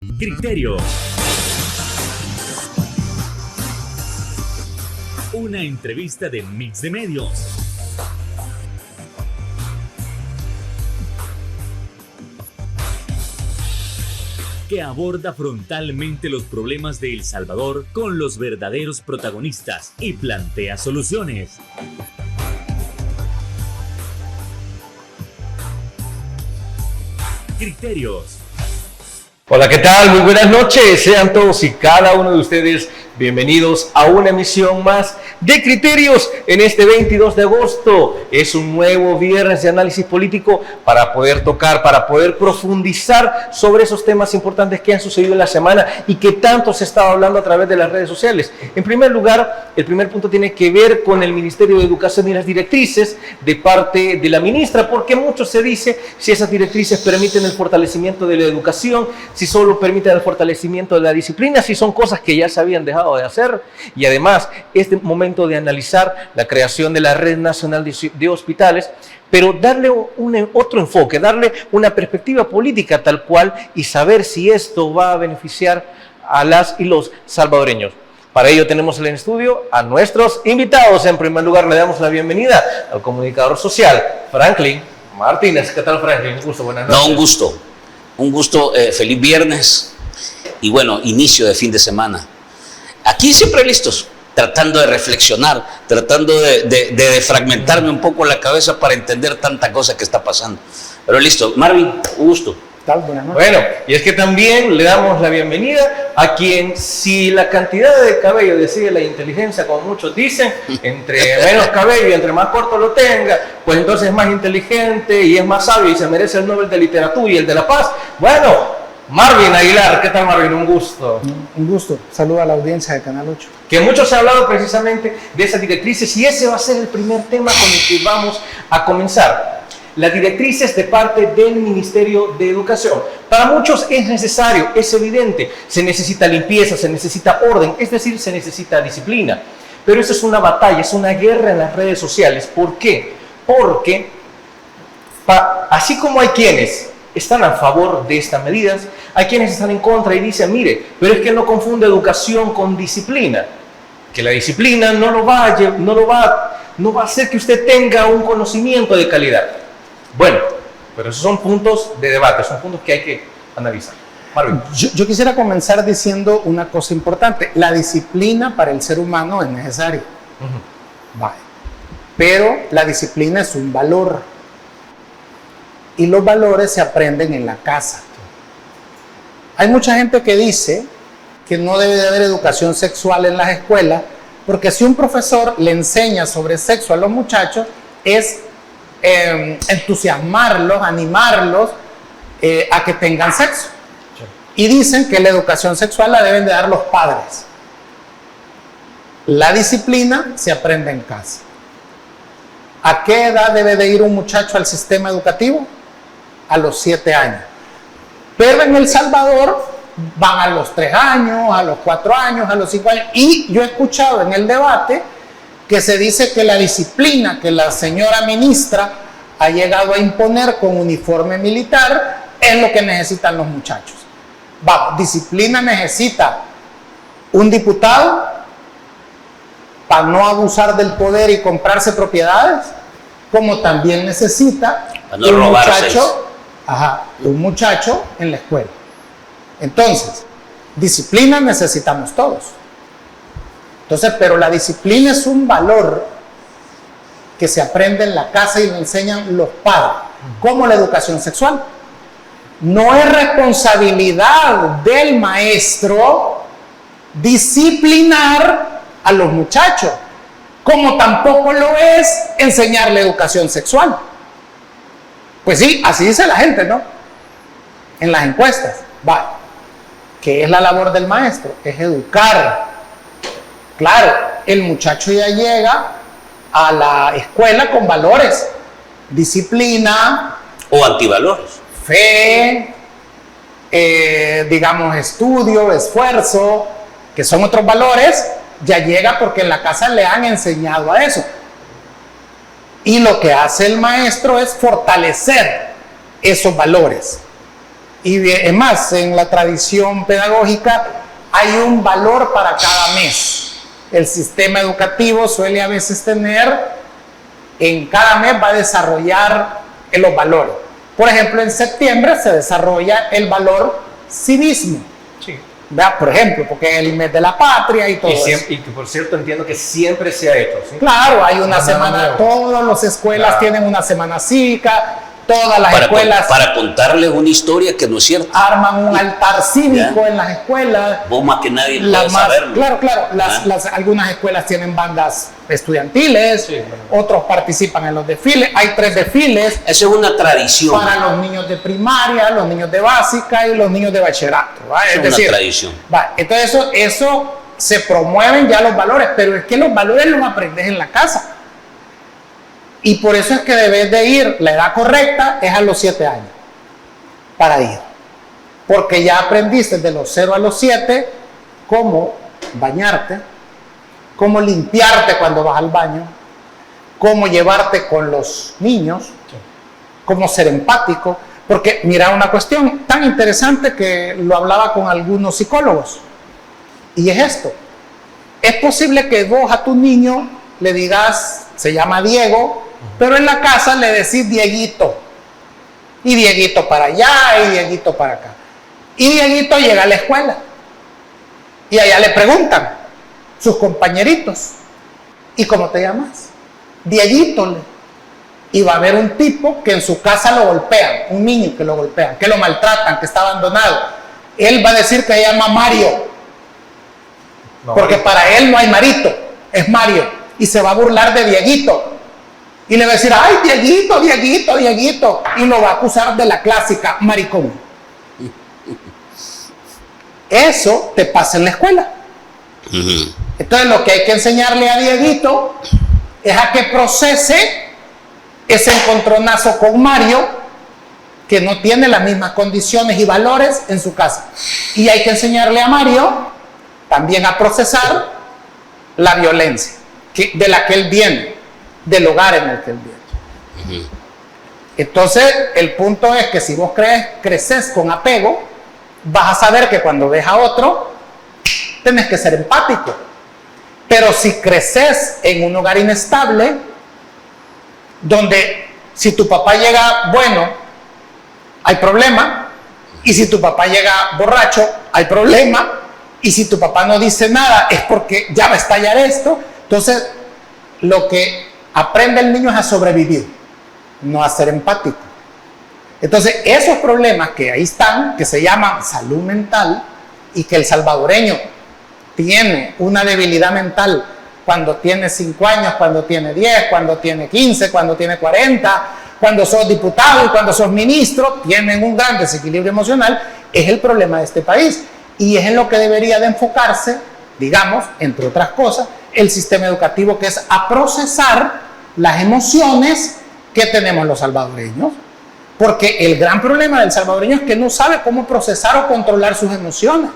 Criterio. Una entrevista de Mix de Medios. Que aborda frontalmente los problemas de El Salvador con los verdaderos protagonistas y plantea soluciones. Criterios. Hola, ¿qué tal? Muy buenas noches. Sean todos y cada uno de ustedes bienvenidos a una emisión más de Criterios en este 22 de agosto. Es un nuevo viernes de análisis político para poder tocar, para poder profundizar sobre esos temas importantes que han sucedido en la semana y que tanto se estaba hablando a través de las redes sociales. En primer lugar, el primer punto tiene que ver con el Ministerio de Educación y las directrices de parte de la ministra, porque mucho se dice si esas directrices permiten el fortalecimiento de la educación, si solo permiten el fortalecimiento de la disciplina, si son cosas que ya se habían dejado de hacer. Y además, este momento de analizar la creación de la Red Nacional de Hospitales, pero darle otro enfoque, darle una perspectiva política tal cual y saber si esto va a beneficiar a las y los salvadoreños. Para ello tenemos en el estudio a nuestros invitados. En primer lugar, le damos la bienvenida al comunicador social, Franklin Martínez. ¿Qué tal, Franklin? Un gusto, buenas noches. No, un gusto, feliz viernes y bueno, inicio de fin de semana. Aquí siempre listos, tratando de reflexionar, tratando de desfragmentarme un poco la cabeza para entender tanta cosa que está pasando. Pero listo, Marvin, un gusto. Tal, buenas noches. Bueno, y es que también le damos la bienvenida a quien, si la cantidad de cabello decide la inteligencia, como muchos dicen, entre menos cabello y entre más corto lo tenga, pues entonces es más inteligente y es más sabio y se merece el Nobel de Literatura y el de la Paz. Bueno, Marvin Aguilar. ¿Qué tal, Marvin? Un gusto. Un gusto. Saludo a la audiencia de Canal 8. Que mucho se ha hablado precisamente de esas directrices y ese va a ser el primer tema con el que vamos a comenzar. Las directrices de parte del Ministerio de Educación. Para muchos es necesario, es evidente, se necesita limpieza, se necesita orden, es decir, se necesita disciplina. Pero eso es una batalla, es una guerra en las redes sociales. ¿Por qué? Porque así como hay quienes están a favor de estas medidas, hay quienes están en contra y dicen, mire, pero es que no confunde educación con disciplina, que la disciplina no va a hacer que usted tenga un conocimiento de calidad. Bueno, pero esos son puntos de debate, son puntos que hay que analizar. Marvin. Yo quisiera comenzar diciendo una cosa importante. La disciplina para el ser humano es necesaria. Vale. Pero la disciplina es un valor. Y los valores se aprenden en la casa. Hay mucha gente que dice que no debe de haber educación sexual en las escuelas, porque si un profesor le enseña sobre sexo a los muchachos, es entusiasmarlos, animarlos a que tengan sexo. Y dicen que la educación sexual la deben de dar los padres. La disciplina se aprende en casa. ¿A qué edad debe de ir un muchacho al sistema educativo? A los 7 años. Pero en El Salvador van a los 3 años, a los 4 años, a los 5 años. Y yo he escuchado en el debate que se dice que la disciplina que la señora ministra ha llegado a imponer con uniforme militar es lo que necesitan los muchachos. Vamos, disciplina necesita un diputado para no abusar del poder y comprarse propiedades, como también necesita un muchacho en la escuela. Entonces, disciplina necesitamos todos. Entonces, pero la disciplina es un valor que se aprende en la casa y lo enseñan los padres, como la educación sexual. No es responsabilidad del maestro disciplinar a los muchachos, como tampoco lo es enseñar la educación sexual. Pues sí, así dice la gente, ¿no? En las encuestas. Vale. ¿Qué es la labor del maestro? Es educar. Claro, el muchacho ya llega a la escuela con valores, disciplina o antivalores, fe, digamos estudio, esfuerzo, que son otros valores. Ya llega porque en la casa le han enseñado a eso. Y lo que hace el maestro es fortalecer esos valores. Y es más, en la tradición pedagógica hay un valor para cada mes. El sistema educativo suele a veces tener, en cada mes va a desarrollar los valores. Por ejemplo, en septiembre se desarrolla el valor civismo. Sí. ¿Verdad? Por ejemplo, porque es el mes de la patria y todo eso. Y que por cierto entiendo que siempre se ha hecho, ¿sí? Claro, hay una semana, todas las escuelas tienen una semana cívica, todas las escuelas para contarles una historia que no es cierta. arman un altar cívico en las escuelas. Vos más que nadie puedes saberlo. Claro, algunas escuelas tienen bandas estudiantiles, otros participan en los desfiles, hay 3 desfiles. Esa es una tradición. Para los niños de primaria, los niños de básica y los niños de bachillerato. Es decir, una tradición. Entonces eso se promueven ya los valores, pero es que los valores los aprendes en la casa. Y por eso es que debes de ir, la edad correcta es a los 7 años para ir. Porque ya aprendiste de los 0 a los 7 cómo bañarte, cómo limpiarte cuando vas al baño, cómo llevarte con los niños, cómo ser empático. Porque mira una cuestión tan interesante que lo hablaba con algunos psicólogos. Y es esto. Es posible que vos a tu niño le digas, se llama Diego, pero en la casa le decís Dieguito. Y Dieguito para allá y Dieguito para acá. Y Dieguito llega a la escuela. Y allá le preguntan sus compañeritos, ¿y cómo te llamas? Dieguito. Y va a haber un tipo que en su casa lo golpean, un niño que lo golpean, que lo maltratan, que está abandonado. Él va a decir que se llama Mario. Porque para él no hay Marito, es Mario. Y se va a burlar de Dieguito. Y le va a decir, ay, Dieguito, Dieguito, Dieguito. Y lo va a acusar de la clásica maricón. Eso te pasa en la escuela. Entonces lo que hay que enseñarle a Dieguito es a que procese ese encontronazo con Mario, que no tiene las mismas condiciones y valores en su casa. Y hay que enseñarle a Mario también a procesar la violencia de la que él viene, del hogar en el que él viene. Entonces, el punto es que si vos creces con apego, vas a saber que cuando ves a otro, tenés que ser empático. Pero si creces en un hogar inestable, donde si tu papá llega bueno, hay problema, y si tu papá llega borracho, hay problema, y si tu papá no dice nada, es porque ya va a estallar esto. Entonces, lo que aprende el niño es a sobrevivir, no a ser empático. Entonces, esos problemas que ahí están, que se llaman salud mental, y que el salvadoreño tiene una debilidad mental cuando tiene 5 años, cuando tiene 10, cuando tiene 15, cuando tiene 40, cuando sos diputado y cuando sos ministro, tienen un gran desequilibrio emocional, es el problema de este país. Y es en lo que debería de enfocarse, digamos, entre otras cosas, el sistema educativo, que es a procesar las emociones que tenemos los salvadoreños. Porque el gran problema del salvadoreño es que no sabe cómo procesar o controlar sus emociones.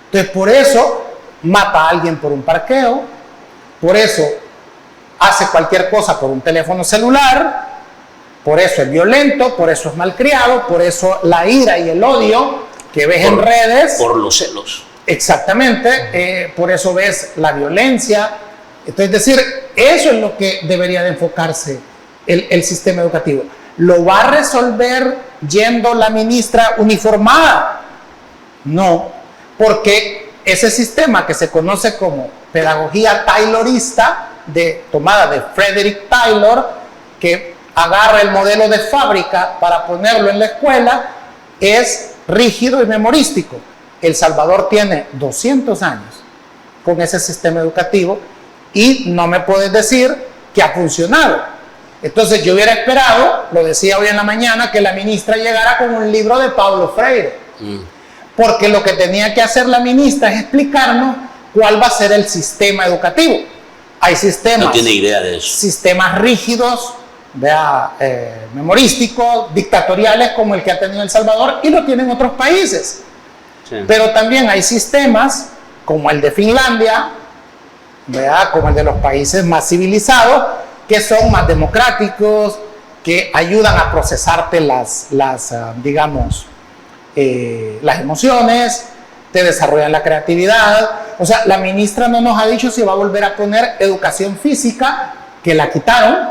Entonces, por eso mata a alguien por un parqueo, por eso hace cualquier cosa por un teléfono celular, por eso es violento, por eso es malcriado, por eso la ira y el odio que ves en redes. Por los celos. Exactamente, por eso ves la violencia. Entonces, es decir, eso es lo que debería de enfocarse el sistema educativo. ¿Lo va a resolver yendo la ministra uniformada? No, porque ese sistema que se conoce como pedagogía taylorista, tomada de Frederick Taylor, que agarra el modelo de fábrica para ponerlo en la escuela, es rígido y memorístico. El Salvador tiene 200 años con ese sistema educativo y no me puedes decir que ha funcionado. Entonces yo hubiera esperado, lo decía hoy en la mañana, que la ministra llegara con un libro de Paulo Freire. Porque lo que tenía que hacer la ministra es explicarnos cuál va a ser el sistema educativo. Hay sistemas, no tiene idea de eso. Sistemas rígidos, memorísticos, dictatoriales, como el que ha tenido El Salvador, y lo tienen otros países. Sí. Pero también hay sistemas como el de Finlandia, como el de los países más civilizados, que son más democráticos, que ayudan a procesarte las emociones, te desarrollan la creatividad. O sea, la ministra no nos ha dicho si va a volver a poner educación física, que la quitaron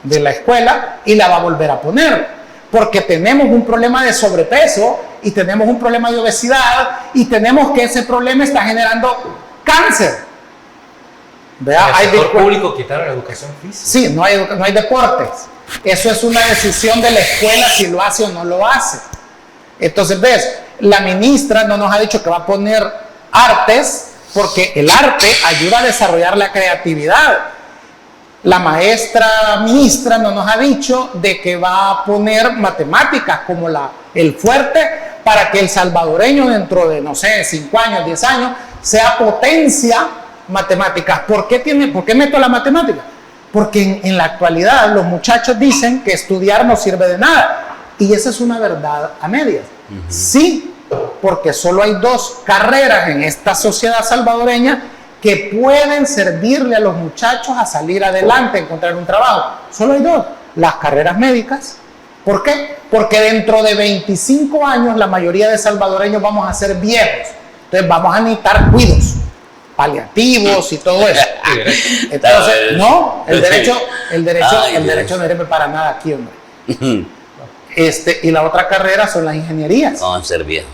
de la escuela, y la va a volver a poner, porque tenemos un problema de sobrepeso y tenemos un problema de obesidad y tenemos que ese problema está generando cáncer. ¿Vea? En el sector público quitaron la educación física. Sí, no hay deportes. Eso es una decisión de la escuela si lo hace o no lo hace. Entonces, ves, la ministra no nos ha dicho que va a poner artes, porque el arte ayuda a desarrollar la creatividad. La maestra ministra no nos ha dicho de que va a poner matemáticas como el fuerte para que el salvadoreño dentro de, no sé, 5 años, 10 años, sea potencia matemáticas. ¿Por qué meto la matemática? Porque en la actualidad los muchachos dicen que estudiar no sirve de nada. Y esa es una verdad a medias. Sí, porque solo hay 2 carreras en esta sociedad salvadoreña que pueden servirle a los muchachos a salir adelante, a encontrar un trabajo. Solo hay 2, las carreras médicas. ¿Por qué? Porque dentro de 25 años la mayoría de salvadoreños vamos a ser viejos. Entonces vamos a necesitar cuidados paliativos y todo eso. Entonces, no, el derecho no sirve para nada aquí, hombre. Y la otra carrera son las ingenierías. Vamos a ser viejos.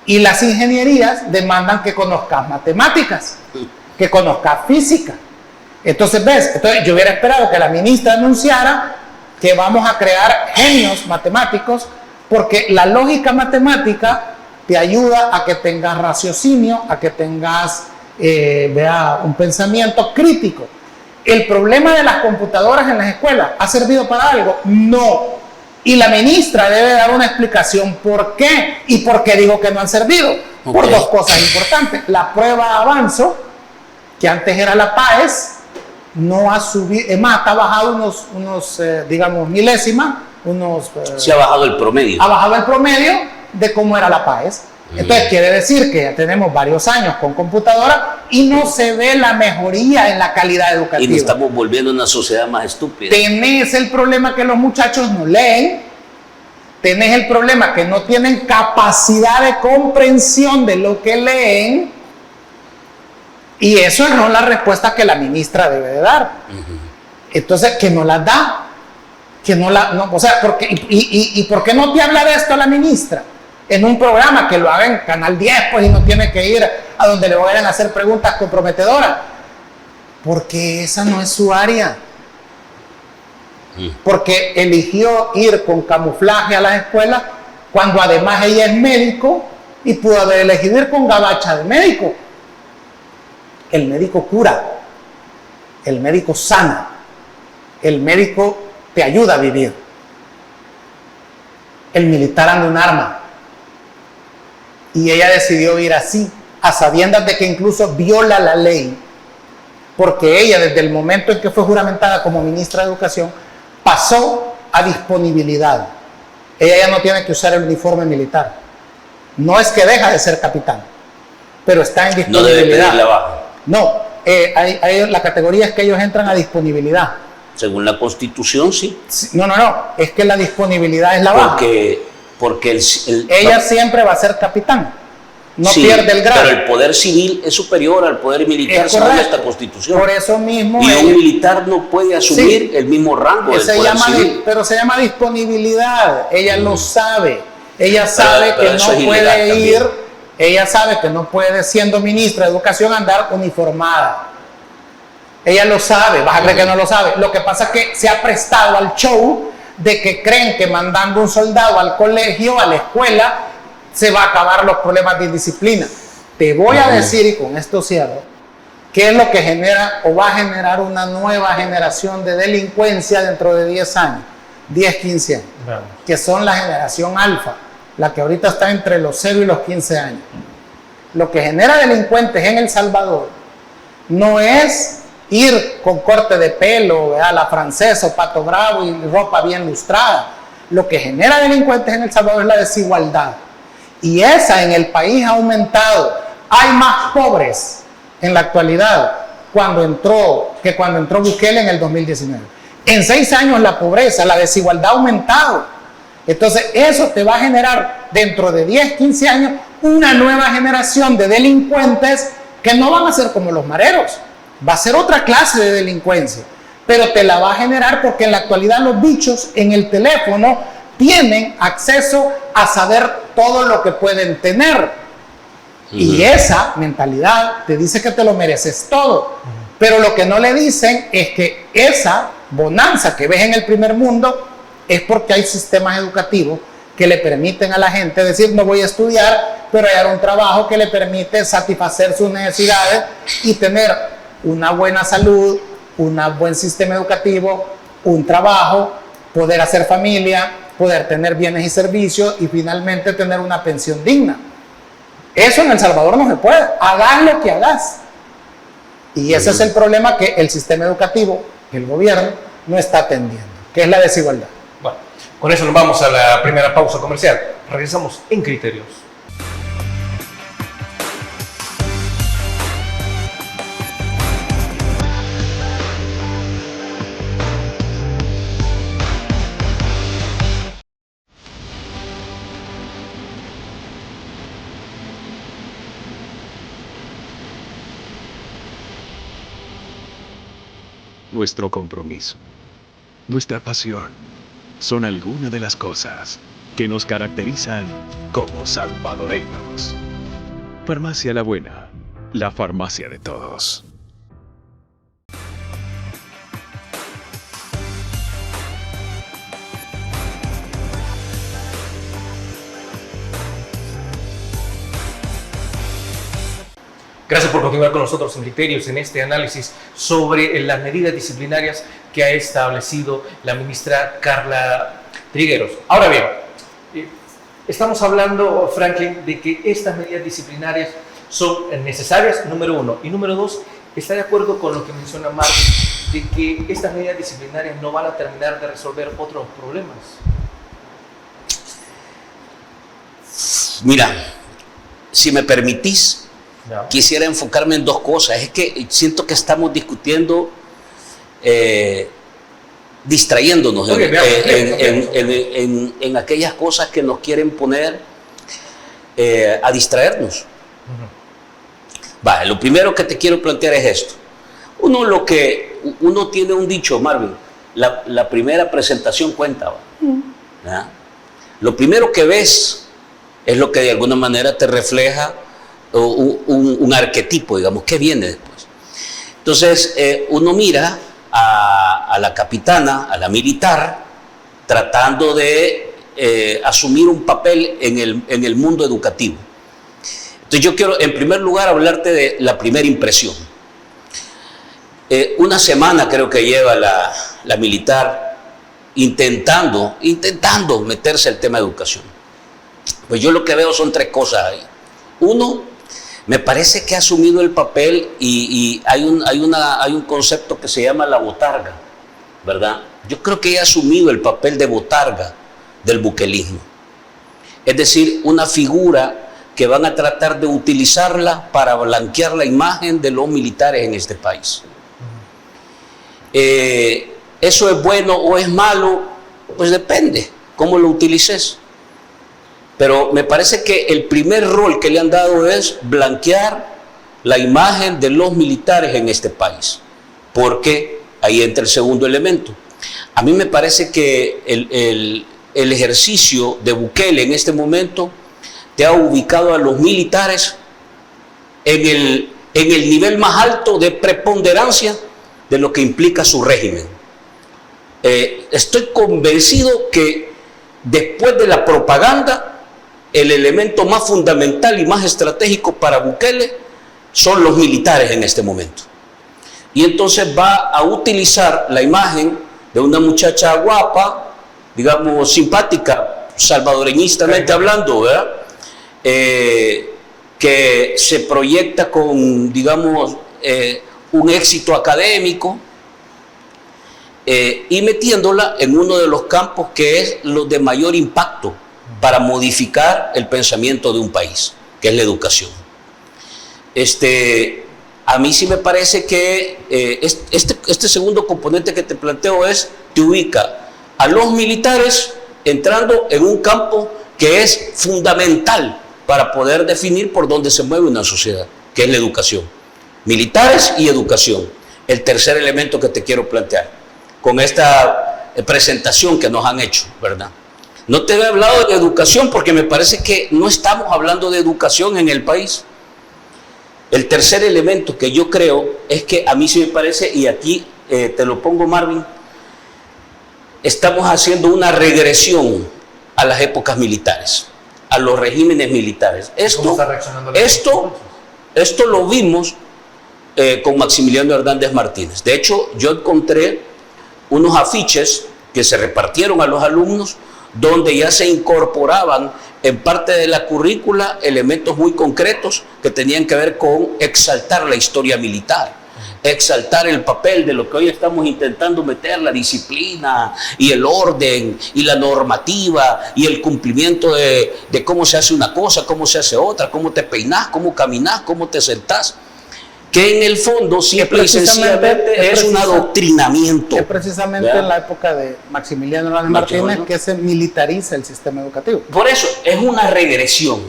Y las ingenierías demandan que conozcas matemáticas, que conozcas física. Entonces, ¿ves? Entonces, yo hubiera esperado que la ministra anunciara que vamos a crear genios matemáticos, porque la lógica matemática te ayuda a que tengas raciocinio, a que tengas un pensamiento crítico. ¿El problema de las computadoras en las escuelas ha servido para algo? No. Y la ministra debe dar una explicación por qué y por qué dijo que no han servido. Por 2 cosas importantes. La prueba Avanzo, que antes era la PAES, no ha subido, es más, ha bajado unos digamos, milésimas, se ha bajado el promedio. Ha bajado el promedio de cómo era la PAES. Entonces quiere decir que ya tenemos varios años con computadora y no se ve la mejoría en la calidad educativa. Y nos estamos volviendo una sociedad más estúpida. Tenés el problema que los muchachos no leen, tenés el problema que no tienen capacidad de comprensión de lo que leen, y eso no es la respuesta que la ministra debe de dar. Entonces, que no las da, o sea, ¿por qué no te habla de esto la ministra? En un programa que lo haga en Canal 10, pues, y no tiene que ir a donde le vayan a hacer preguntas comprometedoras. Porque esa no es su área. Porque eligió ir con camuflaje a las escuelas, cuando además ella es médico y pudo haber elegido ir con gabacha de médico. El médico cura, el médico sana, el médico te ayuda a vivir. El militar anda un arma. Y ella decidió ir así, a sabiendas de que incluso viola la ley, porque ella, desde el momento en que fue juramentada como ministra de Educación, pasó a disponibilidad. Ella ya no tiene que usar el uniforme militar. No es que deja de ser capitán, pero está en disponibilidad. No debe pedir la baja. No, la categoría es que ellos entran a disponibilidad. Según la Constitución, sí. No, es que la disponibilidad es la baja. Porque ella siempre va a ser capitán, no sí, pierde el grado. Pero el poder civil es superior al poder militar según esta Constitución. Por eso mismo. Y un militar no puede asumir el mismo rango del poder civil. Pero se llama disponibilidad. Ella lo sabe. Ella sabe que no puede ir. Ella sabe que no puede, siendo ministra de Educación, andar uniformada. Ella lo sabe. Vas a creer que no lo sabe. Lo que pasa es que se ha prestado al show de que creen que mandando un soldado al colegio, a la escuela, se va a acabar los problemas de indisciplina. Te voy a decir, y con esto cierro, qué es lo que genera o va a generar una nueva generación de delincuencia dentro de 10 años, 10, 15 años, que son la generación alfa, la que ahorita está entre los 0 y los 15 años. Lo que genera delincuentes en El Salvador no es ir con corte de pelo, a la francesa o Pato Bravo y ropa bien lustrada. Lo que genera delincuentes en El Salvador es la desigualdad. Y esa en el país ha aumentado. Hay más pobres en la actualidad que cuando entró Bukele en el 2019. En 6 años la pobreza, la desigualdad ha aumentado. Entonces, eso te va a generar dentro de 10, 15 años una nueva generación de delincuentes que no van a ser como los mareros. Va a ser otra clase de delincuencia, pero te la va a generar porque en la actualidad los bichos en el teléfono tienen acceso a saber todo lo que pueden tener. Y esa mentalidad te dice que te lo mereces todo. Pero lo que no le dicen es que esa bonanza que ves en el primer mundo es porque hay sistemas educativos que le permiten a la gente decir, no voy a estudiar, pero hallar un trabajo que le permite satisfacer sus necesidades y tener una buena salud, un buen sistema educativo, un trabajo, poder hacer familia, poder tener bienes y servicios y finalmente tener una pensión digna. Eso en El Salvador no se puede. Hagas lo que hagas. Y ese es el problema que el sistema educativo, el gobierno, no está atendiendo, que es la desigualdad. Bueno, con eso nos vamos a la primera pausa comercial. Regresamos en Criterios. Nuestro compromiso, nuestra pasión, son algunas de las cosas que nos caracterizan como salvadoreños. Farmacia La Buena, la farmacia de todos. Gracias por continuar con nosotros en Criterios en este análisis sobre las medidas disciplinarias que ha establecido la ministra Carla Trigueros. Ahora bien, estamos hablando, Franklin, de que estas medidas disciplinarias son necesarias, número uno. Y número dos, ¿está de acuerdo con lo que menciona Marvin, de que estas medidas disciplinarias no van a terminar de resolver otros problemas? Mira, si me permitís, No. quisiera enfocarme en dos cosas. Es que siento que estamos discutiendo, distrayéndonos Okay, en aquellas cosas que nos quieren poner a distraernos. Vale, lo primero que te quiero plantear es esto. Uno tiene un dicho, Marvin, la primera presentación cuenta. ¿Ya? Lo primero que ves es lo que de alguna manera te refleja un arquetipo, digamos, que viene después. Entonces, uno mira a la capitana, a la militar, tratando de asumir un papel en el mundo educativo. Entonces, yo quiero, en primer lugar, hablarte de la primera impresión. Una semana creo que lleva la militar intentando meterse al tema de educación. Pues yo lo que veo son tres cosas ahí. Uno, me parece que ha asumido el papel y hay un concepto que se llama la botarga, ¿verdad? Yo creo que ella ha asumido el papel de botarga del buquelismo. Es decir, una figura que van a tratar de utilizarla para blanquear la imagen de los militares en este país. ¿Eso es bueno o es malo? Pues depende cómo lo utilices. Pero me parece que el primer rol que le han dado es blanquear la imagen de los militares en este país, porque ahí entra el segundo elemento. A mí me parece que el ejercicio de Bukele en este momento te ha ubicado a los militares en el nivel más alto de preponderancia de lo que implica su régimen. Estoy convencido que después de la propaganda, el elemento más fundamental y más estratégico para Bukele son los militares en este momento. Y entonces va a utilizar la imagen de una muchacha guapa, digamos simpática, salvadoreñistamente hablando, ¿verdad? Que se proyecta con, digamos, un éxito académico, y metiéndola en uno de los campos que es los de mayor impacto para modificar el pensamiento de un país, que es la educación. A mí sí me parece que este segundo componente que te planteo te ubica a los militares entrando en un campo que es fundamental para poder definir por dónde se mueve una sociedad, que es la educación. Militares y educación. El tercer elemento que te quiero plantear con esta presentación que nos han hecho, ¿verdad? No te he hablado de educación porque me parece que no estamos hablando de educación en el país. El tercer elemento que yo creo es que a mí sí me parece, y aquí te lo pongo, Marvin, estamos haciendo una regresión a las épocas militares, a los regímenes militares. Esto lo vimos con Maximiliano Hernández Martínez. De hecho, yo encontré unos afiches que se repartieron a los alumnos donde ya se incorporaban en parte de la currícula elementos muy concretos que tenían que ver con exaltar la historia militar, exaltar el papel de lo que hoy estamos intentando meter, la disciplina y el orden y la normativa y el cumplimiento de cómo se hace una cosa, cómo se hace otra, cómo te peinás, cómo caminás, cómo te sentás, que en el fondo simple y sencillamente es un adoctrinamiento. Es precisamente en la época de Maximiliano Hernández Martínez que se militariza el sistema educativo. Por eso, es una regresión.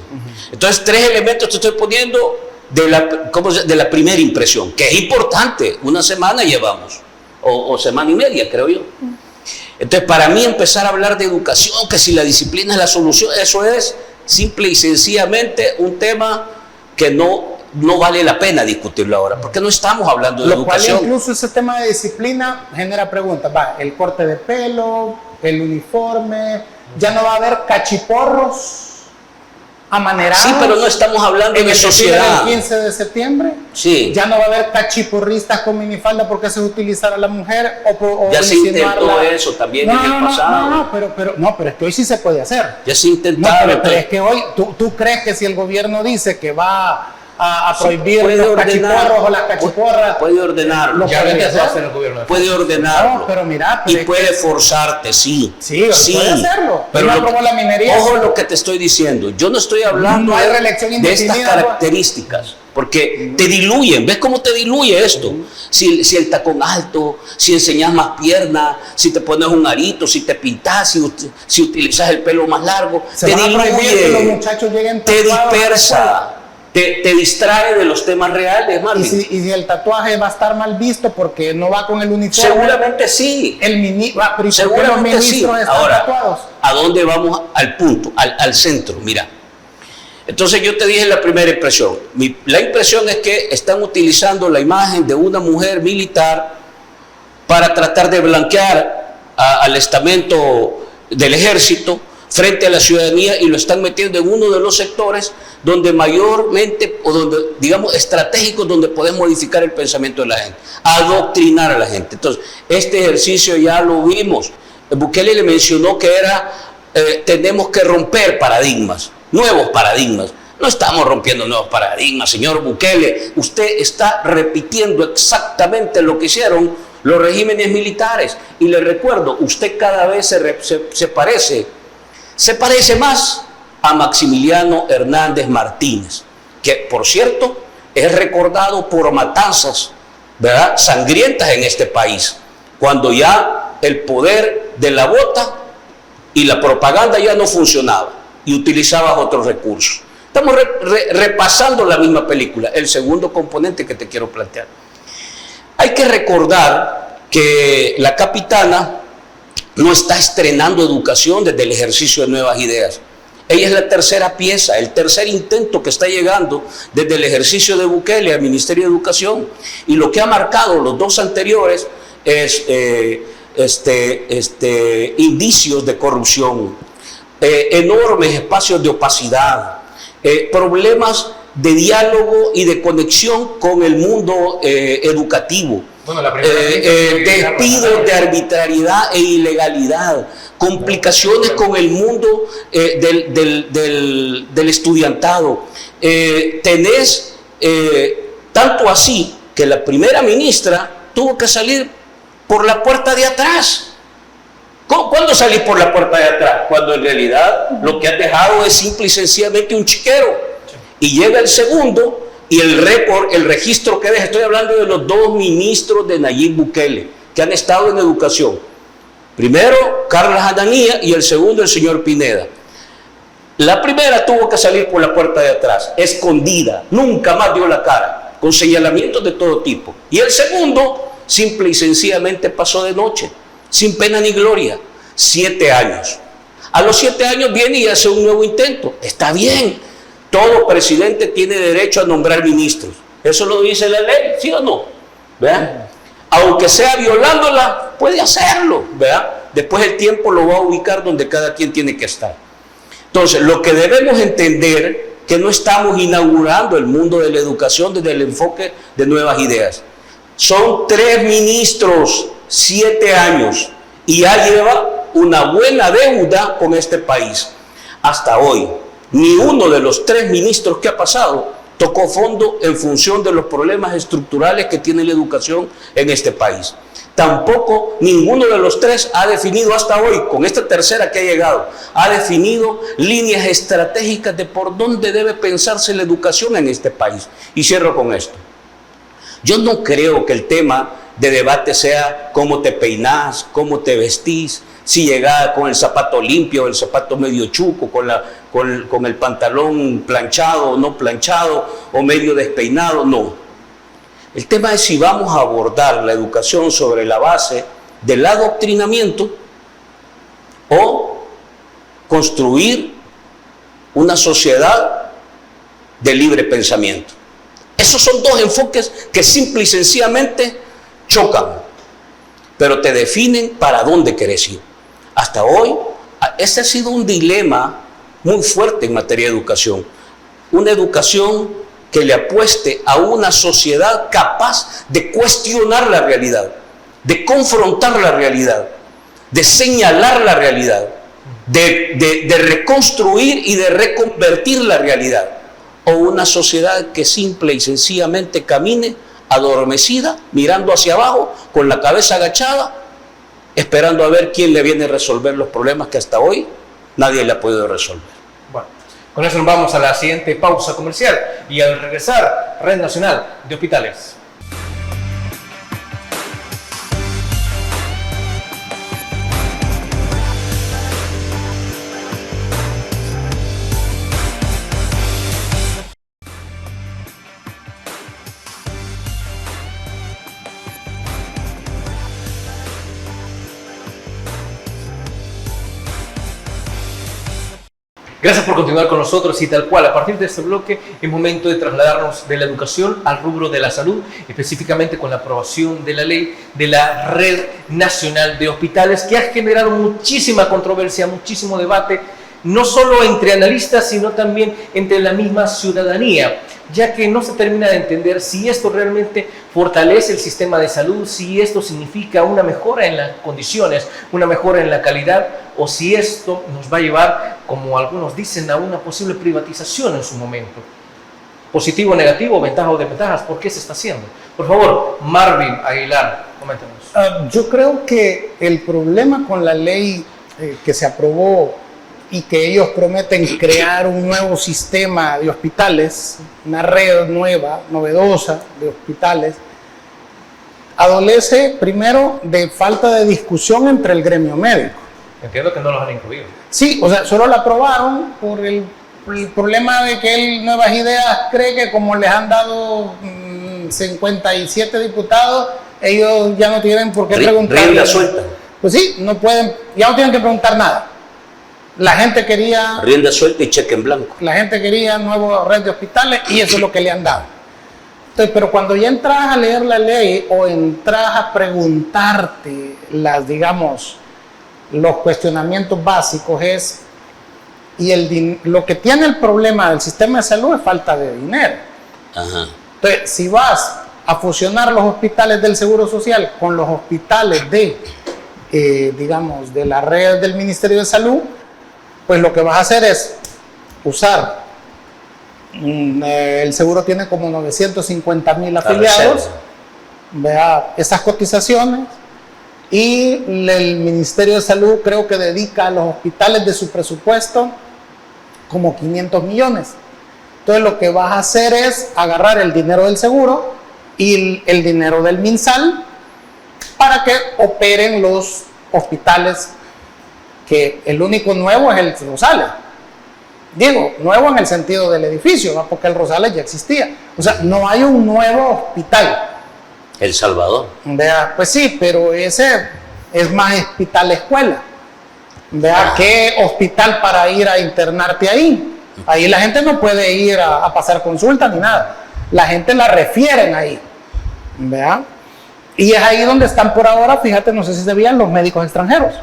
Entonces, 3 elementos te estoy poniendo de la primera impresión, que es importante. Una semana llevamos, o semana y media, creo yo. Entonces, para mí empezar a hablar de educación, que si la disciplina es la solución, eso es simple y sencillamente un tema que no vale la pena discutirlo ahora, porque no estamos hablando de educación. Cual incluso ese tema de disciplina genera preguntas. El corte de pelo, el uniforme, ya no va a haber cachiporros amanerados. Sí, pero no estamos hablando de sociedad. El 15 de septiembre, sí. Ya no va a haber cachiporristas con minifalda porque se utilizar a la mujer o ya se intentó eso también en el pasado. Pero es que hoy sí se puede hacer. Ya se intentaron. Pero es que hoy, ¿tú crees que si el gobierno dice que va a prohibir los cachiporros o las cachiporras? Puede ordenarlo. Puede ordenarlo. No, pero mira, y puede forzarte, sí. Sí, puede hacerlo. Pero la minería. Ojo lo que te estoy diciendo. Yo no estoy hablando de estas características, porque te diluyen. ¿Ves cómo te diluye esto? Si el tacón alto, si enseñas más pierna, si te pones un arito, si te pintas, si utilizas el pelo más largo, te diluye, te dispersa. Te distrae de los temas reales, Marvin. ¿Y si el tatuaje va a estar mal visto porque no va con el uniforme? Seguramente sí. Seguramente sí. Ahora, tatuados? ¿a dónde vamos? Al punto, al centro, mira. Entonces yo te dije la primera impresión. La impresión es que están utilizando la imagen de una mujer militar para tratar de blanquear al estamento del ejército frente a la ciudadanía, y lo están metiendo en uno de los sectores donde mayormente, o donde, digamos, estratégicos, donde podemos modificar el pensamiento de la gente, adoctrinar a la gente. Entonces, este ejercicio ya lo vimos. Bukele le mencionó que tenemos que romper paradigmas, nuevos paradigmas. No estamos rompiendo nuevos paradigmas, señor Bukele. Usted está repitiendo exactamente lo que hicieron los regímenes militares. Y le recuerdo, usted cada vez se parece más a Maximiliano Hernández Martínez, que por cierto es recordado por matanzas, ¿verdad?, sangrientas en este país, cuando ya el poder de la bota y la propaganda ya no funcionaba y utilizaba otros recursos. Estamos repasando la misma película. El segundo componente que te quiero plantear. Hay que recordar que la capitana no está estrenando educación desde el ejercicio de nuevas ideas. Ella es la tercera pieza, el tercer intento que está llegando desde el ejercicio de Bukele al Ministerio de Educación. Y lo que ha marcado los dos anteriores es indicios de corrupción, enormes espacios de opacidad, problemas de diálogo y de conexión con el mundo educativo. Despidos de arbitrariedad e ilegalidad, complicaciones con el mundo del estudiantado. Tenés tanto así que la primera ministra tuvo que salir por la puerta de atrás. ¿Cuándo salís por la puerta de atrás? Cuando en realidad lo que has dejado es simple y sencillamente un chiquero. Y llega el segundo. Y el registro que deja, estoy hablando de los dos ministros de Nayib Bukele, que han estado en educación. Primero, Carla Ananía, y el segundo, el señor Pineda. La primera tuvo que salir por la puerta de atrás, escondida, nunca más dio la cara, con señalamientos de todo tipo. Y el segundo, simple y sencillamente pasó de noche, sin pena ni gloria, 7 años. A los 7 años viene y hace un nuevo intento. Está bien, todo presidente tiene derecho a nombrar ministros. Eso lo dice la ley, ¿sí o no? ¿Verdad? Aunque sea violándola, puede hacerlo, ¿verdad? Después el tiempo lo va a ubicar donde cada quien tiene que estar. Entonces, lo que debemos entender que no estamos inaugurando el mundo de la educación desde el enfoque de nuevas ideas. Son 3 ministros, 7 años, y ya lleva una buena deuda con este país. Hasta hoy, ni uno de los 3 ministros que ha pasado tocó fondo en función de los problemas estructurales que tiene la educación en este país. Tampoco ninguno de los 3 ha definido hasta hoy, con esta tercera que ha llegado, ha definido líneas estratégicas de por dónde debe pensarse la educación en este país. Y cierro con esto. Yo no creo que el tema de debate sea cómo te peinás, cómo te vestís, si llegás con el zapato limpio o el zapato medio chuco, con el pantalón planchado o no planchado, o medio despeinado, no. El tema es si vamos a abordar la educación sobre la base del adoctrinamiento o construir una sociedad de libre pensamiento. Esos son 2 enfoques que simple y sencillamente chocan, pero te definen para dónde querés ir. Hasta hoy, ese ha sido un dilema muy fuerte en materia de educación. Una educación que le apueste a una sociedad capaz de cuestionar la realidad, de confrontar la realidad, de señalar la realidad, de reconstruir y de reconvertir la realidad. O una sociedad que simple y sencillamente camine adormecida, mirando hacia abajo, con la cabeza agachada, esperando a ver quién le viene a resolver los problemas que hasta hoy nadie le ha podido resolver. Bueno, con eso nos vamos a la siguiente pausa comercial y al regresar, Red Nacional de Hospitales. Gracias por continuar con nosotros y tal cual, a partir de este bloque es momento de trasladarnos de la educación al rubro de la salud, específicamente con la aprobación de la ley de la Red Nacional de Hospitales, que ha generado muchísima controversia, muchísimo debate, no solo entre analistas, sino también entre la misma ciudadanía, ya que no se termina de entender si esto realmente fortalece el sistema de salud, si esto significa una mejora en las condiciones, una mejora en la calidad, o si esto nos va a llevar, como algunos dicen, a una posible privatización en su momento. Positivo, negativo, ventajas o desventajas, ¿por qué se está haciendo? Por favor, Marvin Aguilar, coméntanos. Yo creo que el problema con la ley que se aprobó y que ellos prometen crear un nuevo sistema de hospitales, una red nueva, novedosa de hospitales, adolece primero de falta de discusión entre el gremio médico. Entiendo que no los han incluido. Sí, o sea, solo la aprobaron por el problema de que él, Nuevas Ideas, cree que como les han dado 57 diputados, ellos ya no tienen por qué preguntar. Rienda suelta. Pues sí, no pueden, ya no tienen que preguntar nada. La gente quería... Rienda suelta y cheque en blanco. La gente quería nueva red de hospitales y eso es lo que le han dado. Entonces, pero cuando ya entras a leer la ley o entras a preguntarte los cuestionamientos básicos es, lo que tiene el problema del sistema de salud es falta de dinero. Ajá. Entonces, si vas a fusionar los hospitales del Seguro Social con los hospitales de la red del Ministerio de Salud, pues lo que vas a hacer es usar, el seguro tiene como 950,000 afiliados, vea esas cotizaciones, y el Ministerio de Salud creo que dedica a los hospitales de su presupuesto como 500 millones. Entonces lo que vas a hacer es agarrar el dinero del seguro y el dinero del MinSal para que operen los hospitales que el único nuevo es el Rosales. Digo, nuevo en el sentido del edificio, ¿no? Porque el Rosales ya existía. O sea, no hay un nuevo hospital. El Salvador. Vea, pues sí, pero ese es más hospital escuela. Vea, ¿qué hospital para ir a internarte ahí? Ahí la gente no puede ir a pasar consulta ni nada. La gente la refieren ahí. Vea. Y es ahí donde están por ahora, fíjate, no sé si se veían los médicos extranjeros.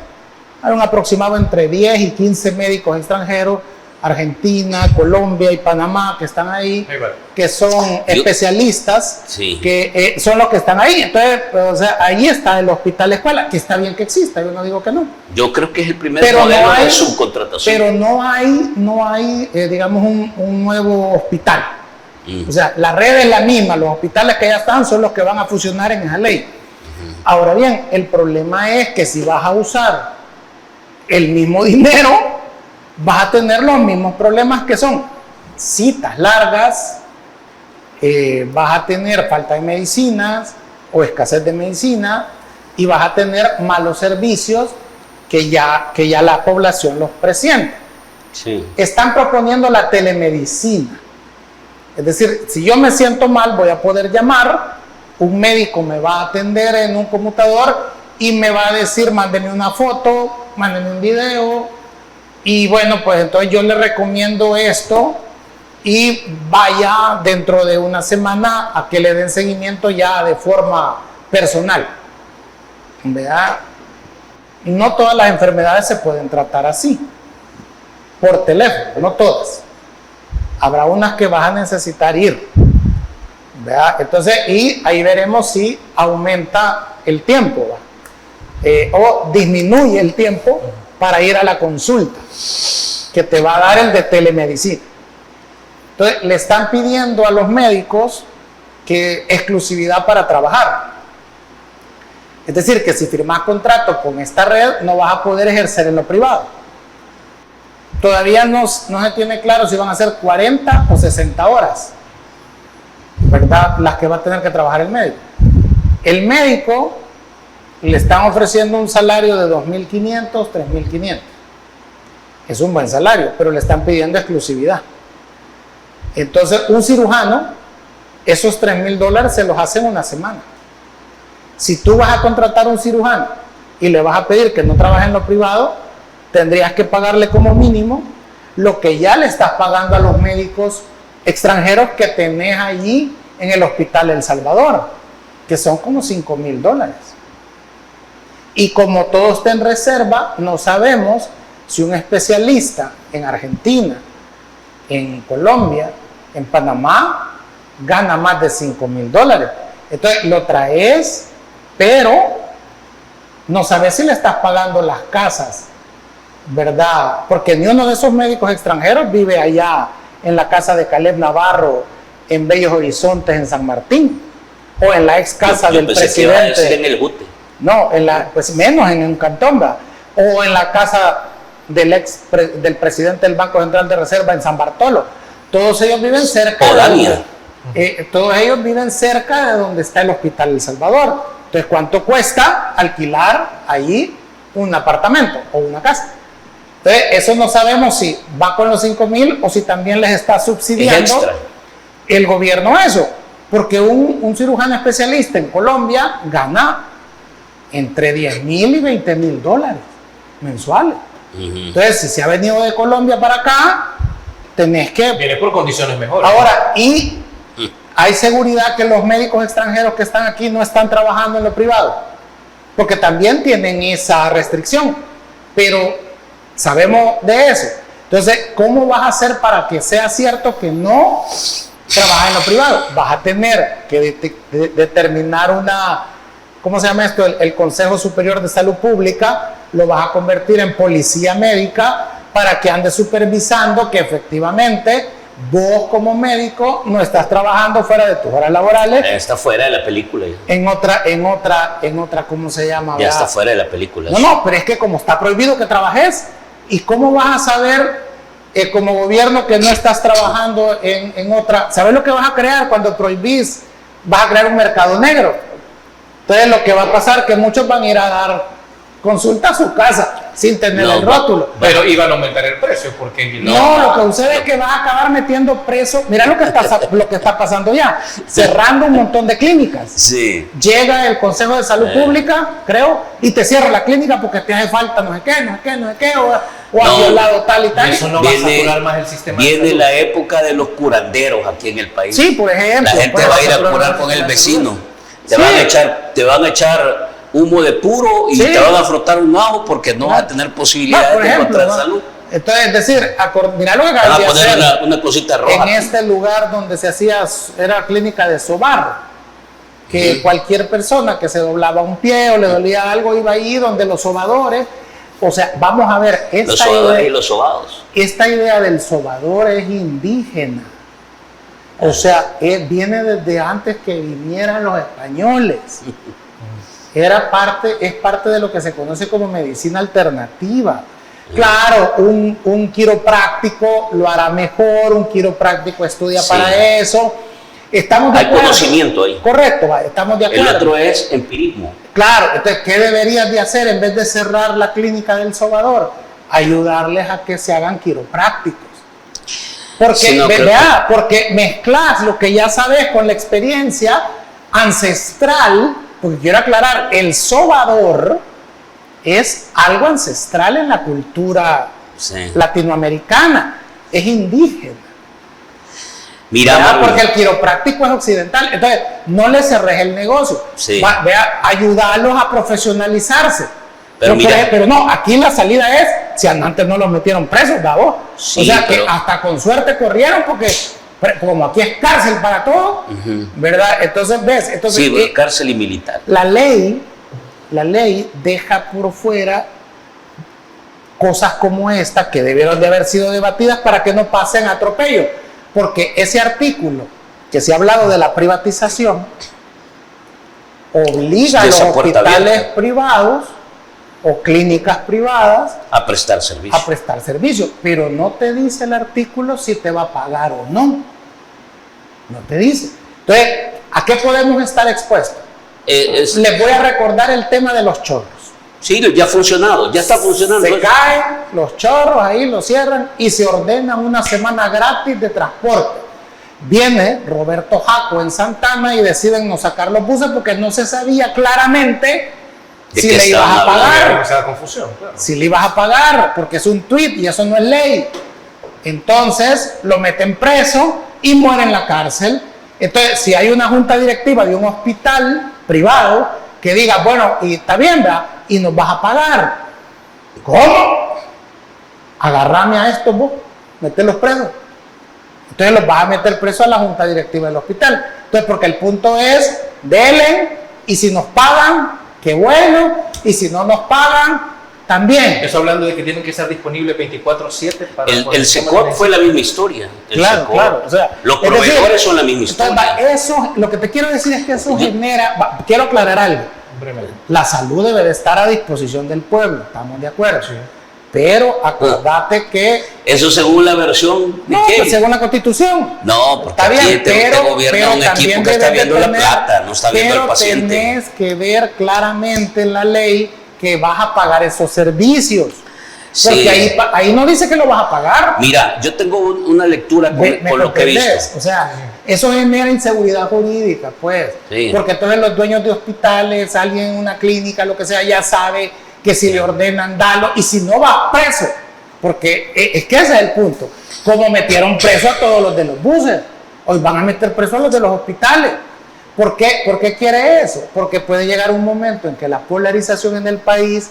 Hay un aproximado entre 10 y 15 médicos extranjeros, Argentina, Colombia y Panamá, que están ahí, que son especialistas, sí, que son los que están ahí. Entonces, pues, o sea, ahí está el hospital escuela, que está bien que exista, yo no digo que no. Yo creo que es el primer modelo de subcontratación. Pero no hay digamos, un nuevo hospital. O sea, la red es la misma, los hospitales que ya están son los que van a fusionar en esa ley. Ahora bien, el problema es que si vas a usar el mismo dinero, vas a tener los mismos problemas, que son citas largas, vas a tener falta de medicinas o escasez de medicina, y vas a tener malos servicios que ya la población los presiente. Sí. Están proponiendo la telemedicina. Es decir, si yo me siento mal, voy a poder llamar, un médico me va a atender en un computador y me va a decir, mándeme una foto, mándeme un video, y bueno, pues entonces yo le recomiendo esto, y vaya dentro de una semana a que le den seguimiento ya de forma personal. ¿Verdad? No todas las enfermedades se pueden tratar así, por teléfono, no todas. Habrá unas que vas a necesitar ir. ¿Verdad? Entonces, y ahí veremos si aumenta el tiempo, o disminuye el tiempo para ir a la consulta que te va a dar el de telemedicina. Entonces, le están pidiendo a los médicos que exclusividad para trabajar. Es decir, que si firmas contrato con esta red, no vas a poder ejercer en lo privado. Todavía no se tiene claro si van a ser 40 o 60 horas, ¿verdad? Las que va a tener que trabajar el médico. El médico le están ofreciendo un salario de 2.500, 3.500. Es un buen salario, pero le están pidiendo exclusividad. Entonces, un cirujano, esos $3.000 se los hace en una semana. Si tú vas a contratar a un cirujano y le vas a pedir que no trabaje en lo privado, tendrías que pagarle como mínimo lo que ya le estás pagando a los médicos extranjeros que tenés allí en el Hospital El Salvador, que son como $5.000. Y como todo está en reserva, no sabemos si un especialista en Argentina, en Colombia, en Panamá, gana más de $5.000. Entonces lo traes, pero no sabes si le estás pagando las casas, ¿verdad? Porque ni uno de esos médicos extranjeros vive allá en la casa de Caleb Navarro, en Bellos Horizontes, en San Martín, o en la ex casa del presidente. En el Jute. No, pues menos en un cantón, ¿va? O en la casa del presidente del Banco Central de Reserva en San Bartolo. Todos ellos viven cerca todos ellos viven cerca de donde está el Hospital El Salvador. Entonces, ¿cuánto cuesta alquilar ahí un apartamento o una casa? Entonces, eso no sabemos si va con los 5.000 o si también les está subsidiando el gobierno eso. Porque un cirujano especialista en Colombia gana entre $10.000 y $20.000 mensuales. Entonces, si se ha venido de Colombia para acá, tenés que... Viene por condiciones mejores. Ahora, y hay seguridad que los médicos extranjeros que están aquí no están trabajando en lo privado, porque también tienen esa restricción, pero sabemos de eso. Entonces, ¿cómo vas a hacer para que sea cierto que no trabaja en lo privado? Vas a tener que determinar ¿cómo se llama esto? El Consejo Superior de Salud Pública lo vas a convertir en policía médica para que ande supervisando que efectivamente vos como médico no estás trabajando fuera de tus horas laborales. Está fuera de la película. Ya. En otra, ¿cómo se llama? Ya está fuera de la película. No, pero es que como está prohibido que trabajes, ¿y cómo vas a saber como gobierno que no estás trabajando en otra? ¿Sabes lo que vas a crear cuando prohibís? Vas a crear un mercado negro. Entonces lo que va a pasar es que muchos van a ir a dar consulta su casa sin tener No, el rótulo. Pero iban a aumentar el precio porque No, lo que sucede es que vas a acabar metiendo preso. Mira lo que está pasando ya, cerrando un montón de clínicas. Sí. Llega el Consejo de Salud Pública, creo, y te cierra la clínica porque te hace falta no sé qué, o has No, violado tal y tal. eso no va a saturar más el sistema de Viene salud. la época de los curanderos aquí en el país. Sí, por ejemplo. La gente pues, va a ir a saturar curar más con el sistema de vecino. salud. Te Sí. van a echar humo de puro y Sí. te van a frotar un ajo porque no vas a tener posibilidades por de ejemplo, encontrar ¿no? salud. Entonces, es decir, mira lo que Van acabas a de poner hacer una cosita roja. en este lugar donde se hacía, era clínica de sobarro, que cualquier persona que se doblaba un pie o le dolía algo iba ahí donde los sobadores. O sea, vamos a ver, Los sobadores y los sobados. esta idea del sobador es indígena. O sea, viene desde antes que vinieran los españoles. Es parte de lo que se conoce como medicina alternativa. Claro, un quiropráctico lo hará mejor, un quiropráctico estudia Sí. para eso. Estamos de Hay acuerdo. conocimiento ahí. Correcto, estamos de El acuerdo. otro es empirismo. Claro, entonces, ¿qué deberías de hacer en vez de cerrar la clínica del sobador? Ayudarles a que se hagan quiroprácticos. Porque, Sí, no, creo vea, porque mezclas lo que ya sabes con la experiencia ancestral, porque quiero aclarar, el sobador es algo ancestral en la cultura Sí. latinoamericana, es indígena. Mira, ¿verdad? Manuel, Porque el quiropráctico es occidental. Entonces, no le cerres el negocio. Sí. Vea, ayudarlos a profesionalizarse. Pero mira. Pero no, aquí la salida es, si antes no los metieron presos, ¿verdad? Sí, o sea, pero- que hasta con suerte corrieron porque como aquí es cárcel para todo, ¿verdad? Entonces, ¿ves? Entonces, sí, cárcel y militar. la ley deja por fuera cosas como esta que debieron de haber sido debatidas para que no pasen atropello. Porque ese artículo que se ha hablado de la privatización obliga a De los esa puerta hospitales abierta. privados o clínicas privadas A prestar servicio. a prestar servicio, pero no te dice el artículo si te va a pagar o no. No te dice. Entonces, ¿a qué podemos estar expuestos? Les voy a recordar el tema de los chorros. Sí, ya ha funcionado, ya está funcionando. Se caen los chorros, ahí los cierran y se ordena una semana gratis de transporte. Viene Roberto Jaco en Santana y deciden no sacar los buses porque no se sabía claramente ¿De si qué le ibas estaban a hablando? pagar. Esa confusión, claro. Si le ibas a pagar, porque es un tuit y eso no es ley. Entonces lo meten preso y muere en la cárcel. Entonces, si hay una junta directiva de un hospital privado que diga, bueno, y está bien, ¿verdad? Y nos vas a pagar. ¿Cómo? Agarrame a estos vos, meterlos presos. Entonces los vas a meter presos a la junta directiva del hospital. Entonces, porque el punto es, denle, y si nos pagan, qué bueno, y si no nos pagan, también. Eso hablando de que tienen que estar disponibles 24/7 para... El SECOP fue la misma historia. El Claro, SECOP. claro. O sea, Los es decir, proveedores son la misma entonces, historia. eso, lo que te quiero decir es que eso genera, quiero aclarar algo. Brevemente. La salud debe de estar a disposición del pueblo, estamos de acuerdo. Sí. Pero acordate que, Eso según la versión de no, qué? pues, según la Constitución, No, porque está aquí bien, te gobierna un también equipo que está debes de viendo la tener- plata, no está viendo pero al paciente. tenés que ver claramente en la ley que vas a pagar esos servicios. Porque Sí. ahí no dice que lo vas a pagar. Mira, yo tengo una lectura con, ¿Me con lo que he comprendés? visto. O sea, eso genera inseguridad jurídica, pues. Sí. Porque entonces los dueños de hospitales, alguien en una clínica, lo que sea, ya sabe que si le ordenan, dalo, y si no va preso. Porque es que ese es el punto. Como metieron preso a todos los de los buses, hoy van a meter preso a los de los hospitales. ¿Por qué? ¿Por qué quiere eso? Porque puede llegar un momento en que la polarización en el país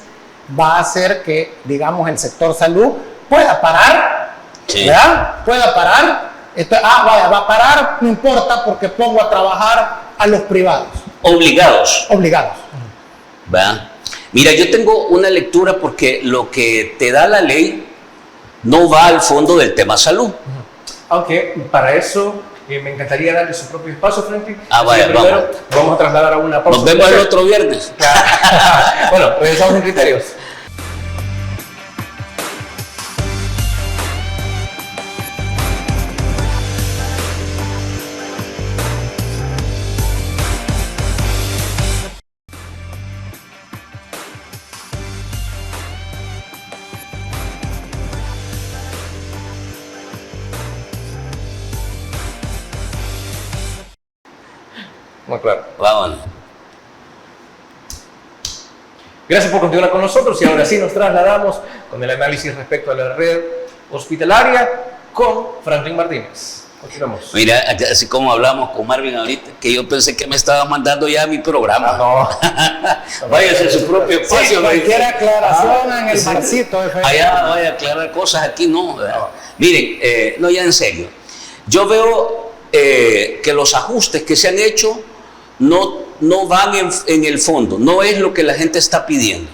va a hacer que, digamos, el sector salud pueda parar, Sí. ¿verdad? Pueda parar. Vaya, va a parar, no importa, porque pongo a trabajar a los privados, Obligados. obligados. ¿Va? Mira, yo tengo una lectura porque lo que te da la ley no va al fondo del tema salud. Aunque para eso me encantaría darle su propio espacio, Franklin. Ah, Así vaya, que primero vamos a trasladar a una pausa. Nos vemos el otro viernes. Bueno, regresamos en criterios. Muy claro. Vámonos. Gracias por continuar con nosotros y ahora sí nos trasladamos con el análisis respecto a la red hospitalaria con Franklin Martínez. Continuamos. Mira, así como hablamos con Marvin ahorita, que yo pensé que me estaba mandando ya a mi programa. Váyase a su propio espacio. Sí, cualquier aclaración en el barcito. Allá vaya a aclarar cosas, aquí no. Miren, no, ya en serio. Yo veo que los ajustes que se han hecho no van en el fondo, no es lo que la gente está pidiendo.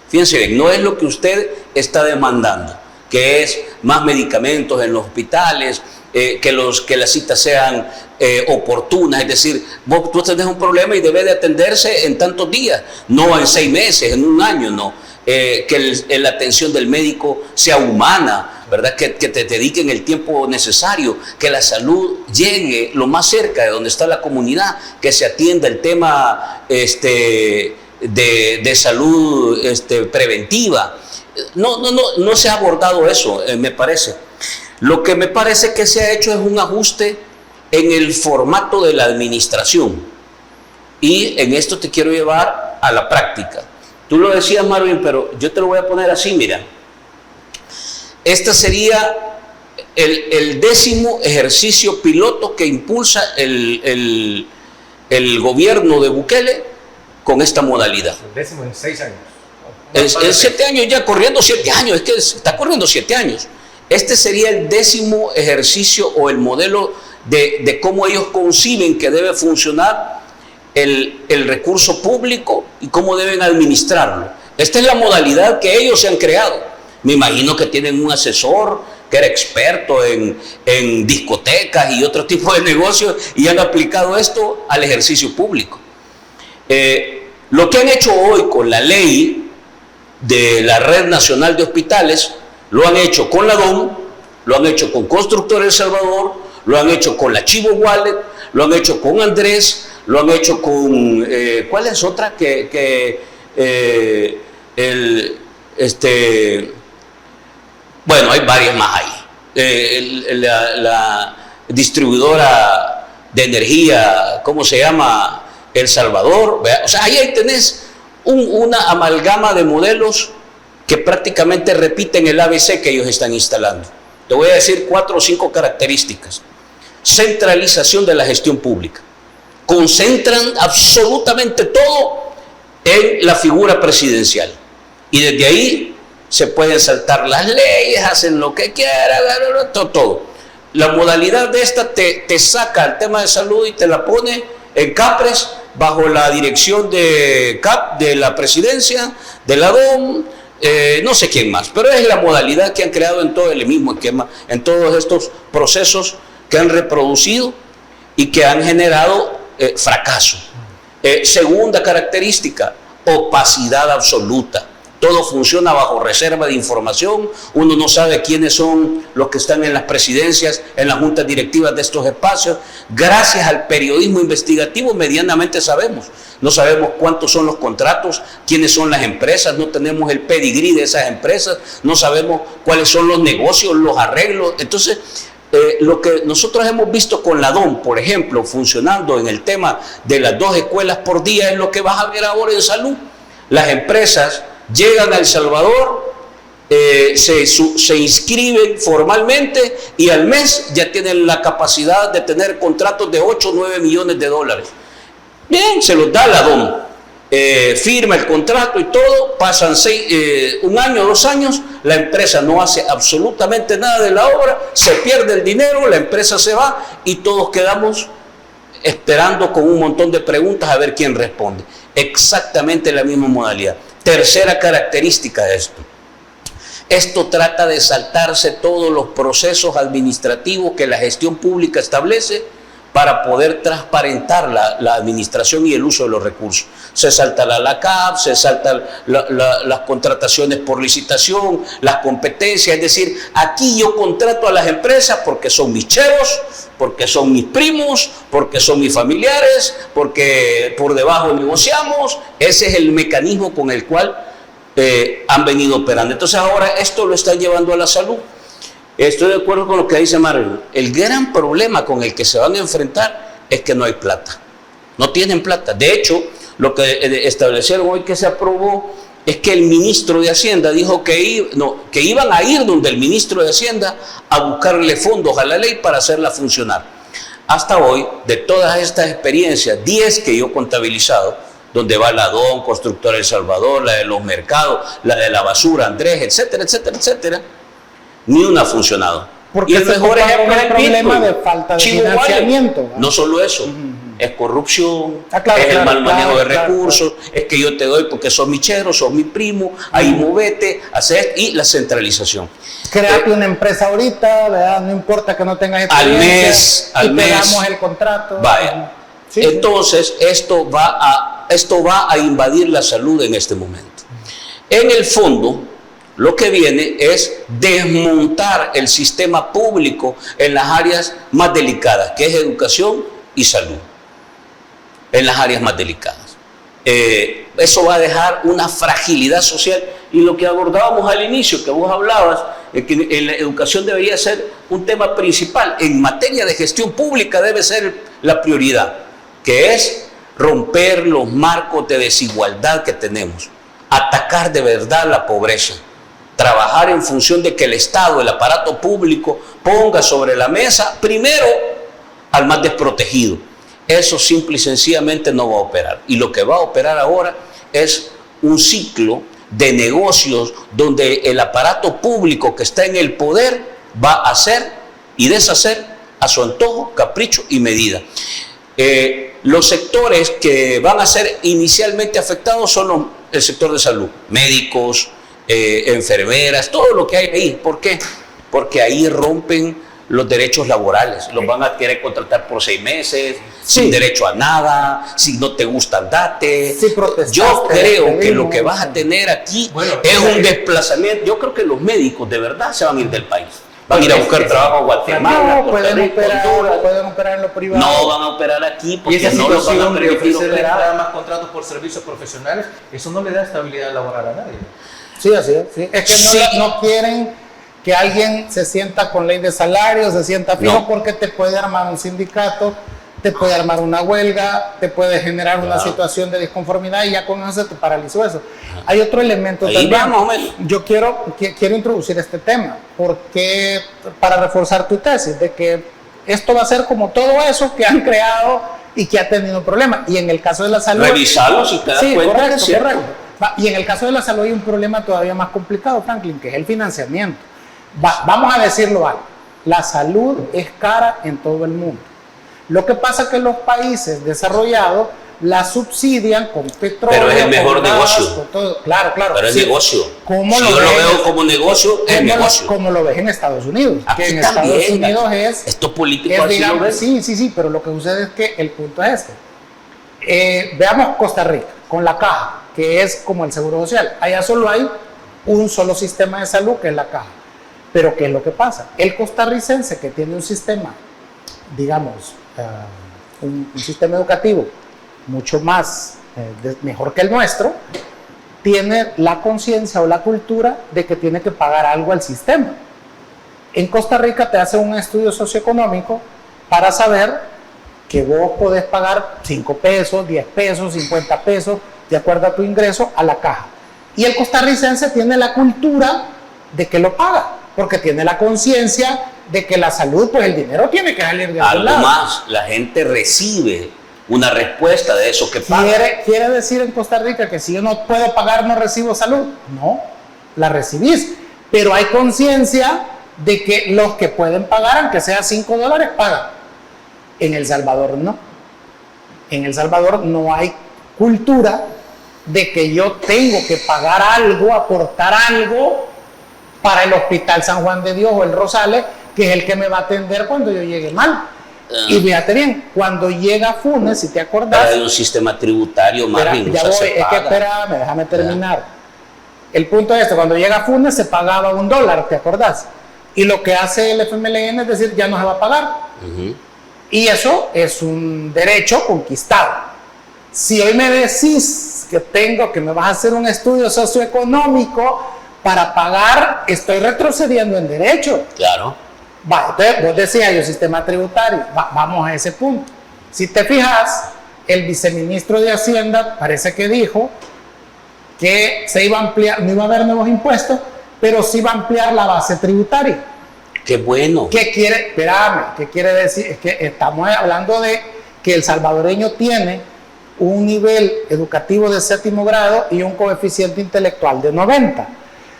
Fíjense bien, no es lo que usted está demandando, que es más medicamentos en los hospitales, que las citas sean oportunas, es decir, tú tenés un problema y debe de atenderse en tantos días, no en 6 meses, en un año, no. Que la atención del médico sea humana, ¿verdad? Que te dediquen el tiempo necesario, que la salud llegue lo más cerca de donde está la comunidad, que se atienda el tema de salud preventiva. No se ha abordado eso, me parece. Lo que me parece que se ha hecho es un ajuste en el formato de la administración. Y en esto te quiero llevar a la práctica. Tú lo decías, Marvin, pero yo te lo voy a poner así, mira. Este sería el 10º ejercicio piloto que impulsa el gobierno de Bukele con esta modalidad. El 10º en 6 años. En 7 años ya, corriendo 7 años, es que está corriendo 7 años. Este sería el 10º ejercicio o el modelo de cómo ellos conciben que debe funcionar el recurso público y cómo deben administrarlo. Esta es la modalidad que ellos se han creado. Me imagino que tienen un asesor que era experto en discotecas y otro tipo de negocios y han aplicado esto al ejercicio público. Lo que han hecho hoy con la ley de la Red Nacional de Hospitales, lo han hecho con la DOM, lo han hecho con Constructores El Salvador, lo han hecho con la Chivo Wallet, lo han hecho con Andrés, lo han hecho con, ¿cuál es otra? Bueno, hay varias más ahí. La distribuidora de energía, ¿cómo se llama? El Salvador. O sea, ahí tenés una amalgama de modelos que prácticamente repiten el ABC que ellos están instalando. Te voy a decir 4 o 5 características. Centralización de la gestión pública. Concentran absolutamente todo en la figura presidencial. Y desde ahí se pueden saltar las leyes, hacen lo que quieran, todo. La modalidad de esta te saca el tema de salud y te la pone en Capres, bajo la dirección de la presidencia, de la DOM, no sé quién más, pero es la modalidad que han creado en todo el mismo esquema, en todos estos procesos que han reproducido y que han generado fracaso. Segunda característica, opacidad absoluta. Todo funciona bajo reserva de información, uno no sabe quiénes son los que están en las presidencias, en las juntas directivas de estos espacios. Gracias al periodismo investigativo medianamente sabemos. No sabemos cuántos son los contratos, quiénes son las empresas, no tenemos el pedigrí de esas empresas, no sabemos cuáles son los negocios, los arreglos. Entonces, lo que nosotros hemos visto con la DOM, por ejemplo, funcionando en el tema de las 2 escuelas por día, es lo que vas a ver ahora en salud. Las empresas llegan a El Salvador, se inscriben formalmente y al mes ya tienen la capacidad de tener contratos de 8 o 9 millones de dólares. Bien, se los da la DOM, firma el contrato y todo, pasan 1 año, 2 años, la empresa no hace absolutamente nada de la obra, se pierde el dinero, la empresa se va y todos quedamos esperando con un montón de preguntas a ver quién responde. Exactamente la misma modalidad. Tercera característica de esto. Esto trata de saltarse todos los procesos administrativos que la gestión pública establece para poder transparentar la administración y el uso de los recursos. Se salta la LACAP, se saltan las contrataciones por licitación, las competencias, es decir, aquí yo contrato a las empresas porque son mis cheros, porque son mis primos, porque son mis familiares, porque por debajo negociamos. Ese es el mecanismo con el cual han venido operando. Entonces ahora esto lo están llevando a la salud. Estoy de acuerdo con lo que dice Mario. El gran problema con el que se van a enfrentar es que no hay plata. No tienen plata. De hecho, lo que establecieron hoy que se aprobó es que el ministro de Hacienda dijo que iban a ir donde el ministro de Hacienda a buscarle fondos a la ley para hacerla funcionar. Hasta hoy, de todas estas experiencias, 10 que yo he contabilizado, donde va la DON, Constructora El Salvador, la de los mercados, la de la basura, Andrés, etcétera, etcétera, etcétera, ni una ha funcionado. Porque y el mejor ejemplo es el problema de falta de financiamiento, ¿no? No solo eso, es corrupción, claro, es el mal manejo claro, de recursos, es que yo te doy porque sos mi chero, sos mi primo, ahí movete, hacer, y la centralización. Créate una empresa ahorita, ¿verdad? No importa que no tengas experiencia. Al mes. Te damos el contrato. Vaya. Sí, entonces, esto va a invadir la salud en este momento. En el fondo, lo que viene es desmontar el sistema público en las áreas más delicadas, que es educación y salud. En las áreas más delicadas. Eso va a dejar una fragilidad social, y lo que abordábamos al inicio, que vos hablabas, que en la educación debería ser un tema principal, en materia de gestión pública debe ser la prioridad, que es romper los marcos de desigualdad que tenemos, atacar de verdad la pobreza, trabajar en función de que el Estado, el aparato público, ponga sobre la mesa primero al más desprotegido. Eso simple y sencillamente no va a operar. Y lo que va a operar ahora es un ciclo de negocios donde el aparato público que está en el poder va a hacer y deshacer a su antojo, capricho y medida. Los sectores que van a ser inicialmente afectados son el sector de salud, médicos, enfermeras, todo lo que hay ahí. ¿Por qué? Porque ahí rompen los derechos laborales, los van a querer contratar por 6 meses, sin derecho a nada, si no te gusta andate. Yo creo que lo que vas a tener aquí es un desplazamiento. Yo creo que los médicos de verdad se van a ir del país. Van a ir a buscar trabajo a Guatemala, pueden operar en lo privado. No van a operar aquí porque y esa no los van a situación de permitir ofrecerle operar. nada más contratos por servicios profesionales, eso no le da estabilidad laboral a nadie. Sí, así es. Sí. Es que no quieren que alguien se sienta con ley de salario, se sienta fijo, porque te puede armar un sindicato, te puede armar una huelga, te puede generar una situación de disconformidad, y ya con eso se te paralizó eso. Hay otro elemento ahí también. Vamos, yo quiero introducir este tema, porque para reforzar tu tesis de que esto va a ser como todo eso que han creado y que ha tenido problemas. Y en el caso de la salud... Revisarlo si te das cuenta. Correcto. Y en el caso de la salud hay un problema todavía más complicado, Franklin, que es el financiamiento. Vamos a decirlo algo. La salud es cara en todo el mundo. Lo que pasa es que los países desarrollados la subsidian con petróleo. Pero es el mejor gas, negocio. todo. Claro. Pero es negocio. Si yo lo veo como negocio, es negocio. Como lo ves en Estados Unidos. Aquí que en también, Estados Unidos es... Estos políticos así lo ven. Sí, pero lo que sucede es que el punto es este. Veamos Costa Rica, con la caja, que es como el seguro social. Allá solo hay un solo sistema de salud, que es la caja. Pero ¿qué es lo que pasa? El costarricense, que tiene un sistema, digamos, un sistema educativo mucho más mejor que el nuestro, tiene la conciencia o la cultura de que tiene que pagar algo al sistema. En Costa Rica te hacen un estudio socioeconómico para saber que vos podés pagar 5 pesos, 10 pesos, 50 pesos, de acuerdo a tu ingreso, a la caja. Y el costarricense tiene la cultura de que lo paga, porque tiene la conciencia de que la salud, pues el dinero tiene que salir de algún lado. Algo más, la gente recibe una respuesta de eso que paga. ¿Quiere decir en Costa Rica que si yo no puedo pagar no recibo salud? No, la recibís, pero hay conciencia de que los que pueden pagar, aunque sea $5, pagan. En El Salvador no. En El Salvador no hay cultura de que yo tengo que pagar algo, aportar algo para el Hospital San Juan de Dios o el Rosales, que es el que me va a atender cuando yo llegue mal. Y fíjate bien, cuando llega Funes, si te acordás... Hay un sistema tributario más bien. Ya voy, es que espérame, déjame terminar. El punto es este, cuando llega Funes se pagaba $1, ¿te acordás? Y lo que hace el FMLN es decir, ya no se va a pagar. Y eso es un derecho conquistado. Si hoy me decís que me vas a hacer un estudio socioeconómico para pagar, estoy retrocediendo en derecho. Claro. Entonces, vos decías yo sistema tributario, vamos a ese punto. Si te fijas, el viceministro de Hacienda parece que dijo que se iba a ampliar, no iba a haber nuevos impuestos, pero sí va a ampliar la base tributaria. Qué bueno. ¿Qué quiere? Espérame, ¿qué quiere decir? Es que estamos hablando de que el salvadoreño tiene un nivel educativo de 7º grado y un coeficiente intelectual de 90.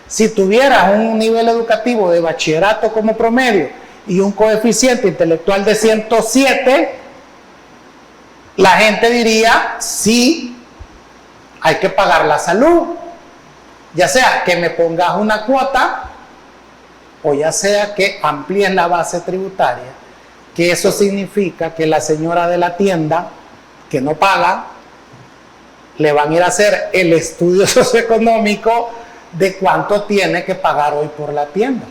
Si tuvieras un nivel educativo de bachillerato como promedio y un coeficiente intelectual de 107, la gente diría, sí, hay que pagar la salud. Ya sea que me pongas una cuota o ya sea que amplíes la base tributaria, que eso significa que la señora de la tienda que no paga, le van a ir a hacer el estudio socioeconómico de cuánto tiene que pagar hoy por la tienda.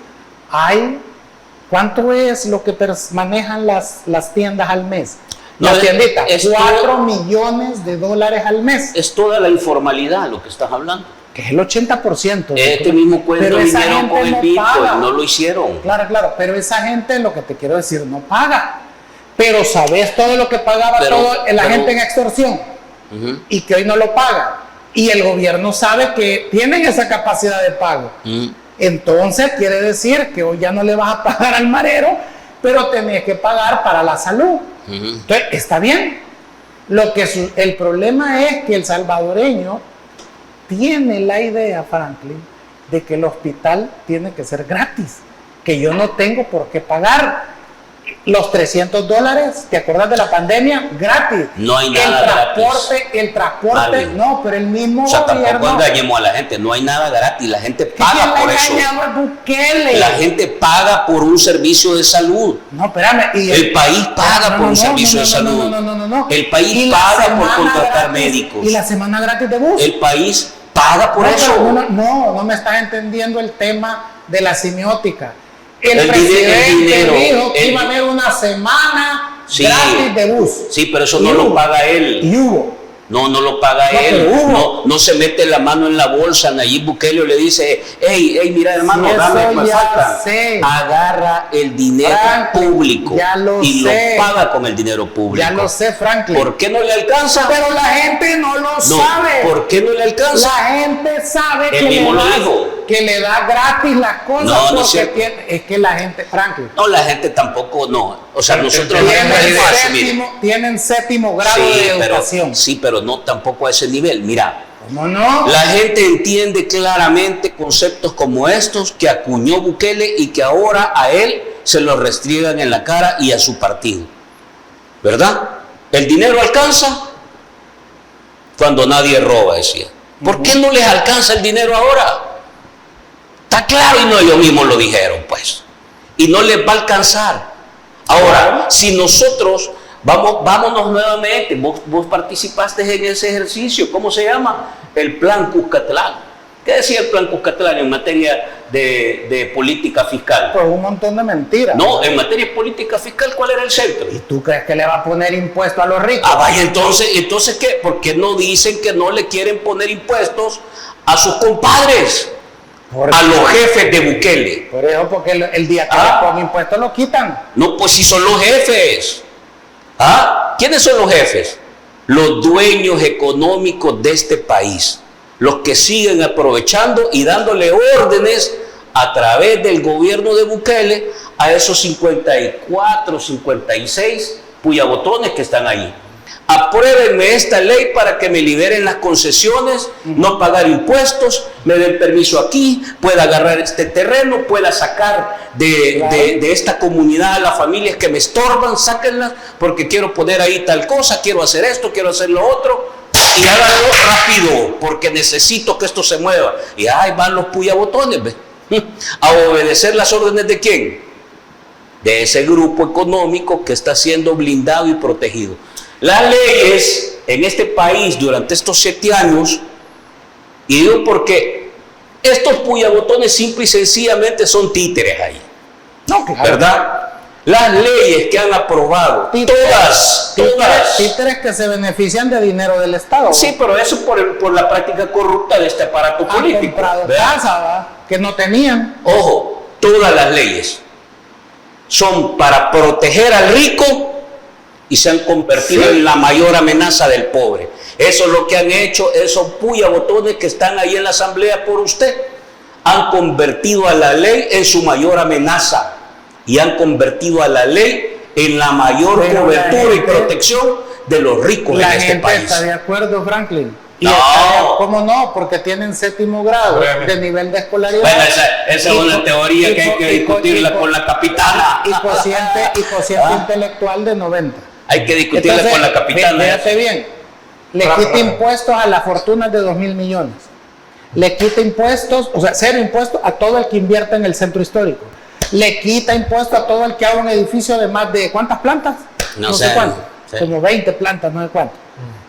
¿Cuánto es lo que manejan las tiendas al mes? No, la tiendita, es 4 millones de dólares al mes. Es toda la informalidad lo que estás hablando. Que es el 80%. Este mismo cuento pero esa vinieron gente con el no Bitcoin, paga. no lo hicieron. Claro, pero esa gente, lo que te quiero decir, no paga. Pero ¿sabes todo lo que pagaba la gente en extorsión? Y que hoy no lo paga. Y el gobierno sabe que tienen esa capacidad de pago. Entonces quiere decir que hoy ya no le vas a pagar al marero, pero tenés que pagar para la salud. Entonces, está bien. El problema es que el salvadoreño tiene la idea, Franklin, de que el hospital tiene que ser gratis, que yo no tengo por qué pagar. Los $300, ¿te acuerdas de la pandemia? Gratis. No hay nada gratis. El transporte, no, pero el mismo Tampoco gobierno. engañemos a la gente, no hay nada gratis, la gente paga por eso. La gente paga por un servicio de salud. No, espérame. El país paga por un servicio de salud. No. El país paga por contratar médicos. Y la semana gratis de bus. El país paga por eso. No me estás entendiendo el tema de la semiótica. El dinero, dijo que iba a haber una semana gratis de bus. Sí, pero eso no lo paga él. Y hubo. No lo paga él. No se mete la mano en la bolsa. Nayib Bukele le dice, hey, mira hermano, dame, me falta. Agarra el dinero público y lo paga con el dinero público. Ya lo sé, Franklin. ¿Por qué no le alcanza? Pero la gente no lo sabe. ¿Por qué no le alcanza? La gente sabe que le da gratis las cosas es que la gente, Franklin. No, la gente tampoco, no. O sea, nosotros tienen 7º grado de educación. Pero no tampoco a ese nivel. Mira, ¿cómo no? La gente entiende claramente conceptos como estos que acuñó Bukele y que ahora a él se los restriegan en la cara y a su partido. ¿Verdad? El dinero alcanza cuando nadie roba, decía. ¿Por qué no les alcanza el dinero ahora? Está claro, y no ellos mismos lo dijeron, pues. Y no les va a alcanzar. Ahora, si nosotros vámonos nuevamente, vos participaste en ese ejercicio, ¿cómo se llama? El Plan Cuscatlán. ¿Qué decía el Plan Cuscatlán en materia de política fiscal? Pues un montón de mentiras. No, en materia de política fiscal, ¿cuál era el centro? ¿Y tú crees que le va a poner impuesto a los ricos? Vaya, entonces ¿qué? ¿Por qué no dicen que no le quieren poner impuestos a sus compadres? A los jefes de Bukele. Por eso, porque el día que le pongan impuestos lo quitan. No, pues si son los jefes. ¿Quiénes son los jefes? Los dueños económicos de este país, los que siguen aprovechando y dándole órdenes a través del gobierno de Bukele a esos 54, 56 puyabotones que están ahí. Apruébenme esta ley para que me liberen las concesiones, no pagar impuestos, me den permiso aquí, pueda agarrar este terreno, pueda sacar de esta comunidad a las familias que me estorban, sáquenlas porque quiero poner ahí tal cosa, quiero hacer esto, quiero hacer lo otro, y háganlo rápido porque necesito que esto se mueva. Y ahí van los puyabotones, ¿ves? A obedecer las órdenes ¿de quién? De ese grupo económico que está siendo blindado y protegido. Las leyes en este país durante estos 7 años, y digo porque estos puyabotones simple y sencillamente son títeres ahí. No, claro. ¿Verdad? Las leyes que han aprobado, todas. Títeres que se benefician de dinero del Estado. Sí, pero eso por la práctica corrupta de este aparato político. Han comprado casa, que no tenían. Ojo, todas las leyes son para proteger al rico y se han convertido en la mayor amenaza del pobre. Eso es lo que han hecho esos puya botones que están ahí en la asamblea por usted. Han convertido a la ley en su mayor amenaza y han convertido a la ley en la mayor cobertura y protección de los ricos en este país. La gente está de acuerdo, Franklin. No. ¿Cómo no? Porque tienen 7º grado de nivel de escolaridad. Bueno, esa es una teoría que hay que discutirla con la capitana. Y cociente intelectual de 90. Hay que discutirla. Entonces, con la capitana. Fíjate bien, le quita impuestos a las fortunas de 2.000 millones. Le quita impuestos, o sea, 0 impuestos a todo el que invierta en el centro histórico. Le quita impuestos a todo el que haga un edificio de más de ¿cuántas plantas? No sé cuánto. Sí. Como 20 plantas, no sé cuánto.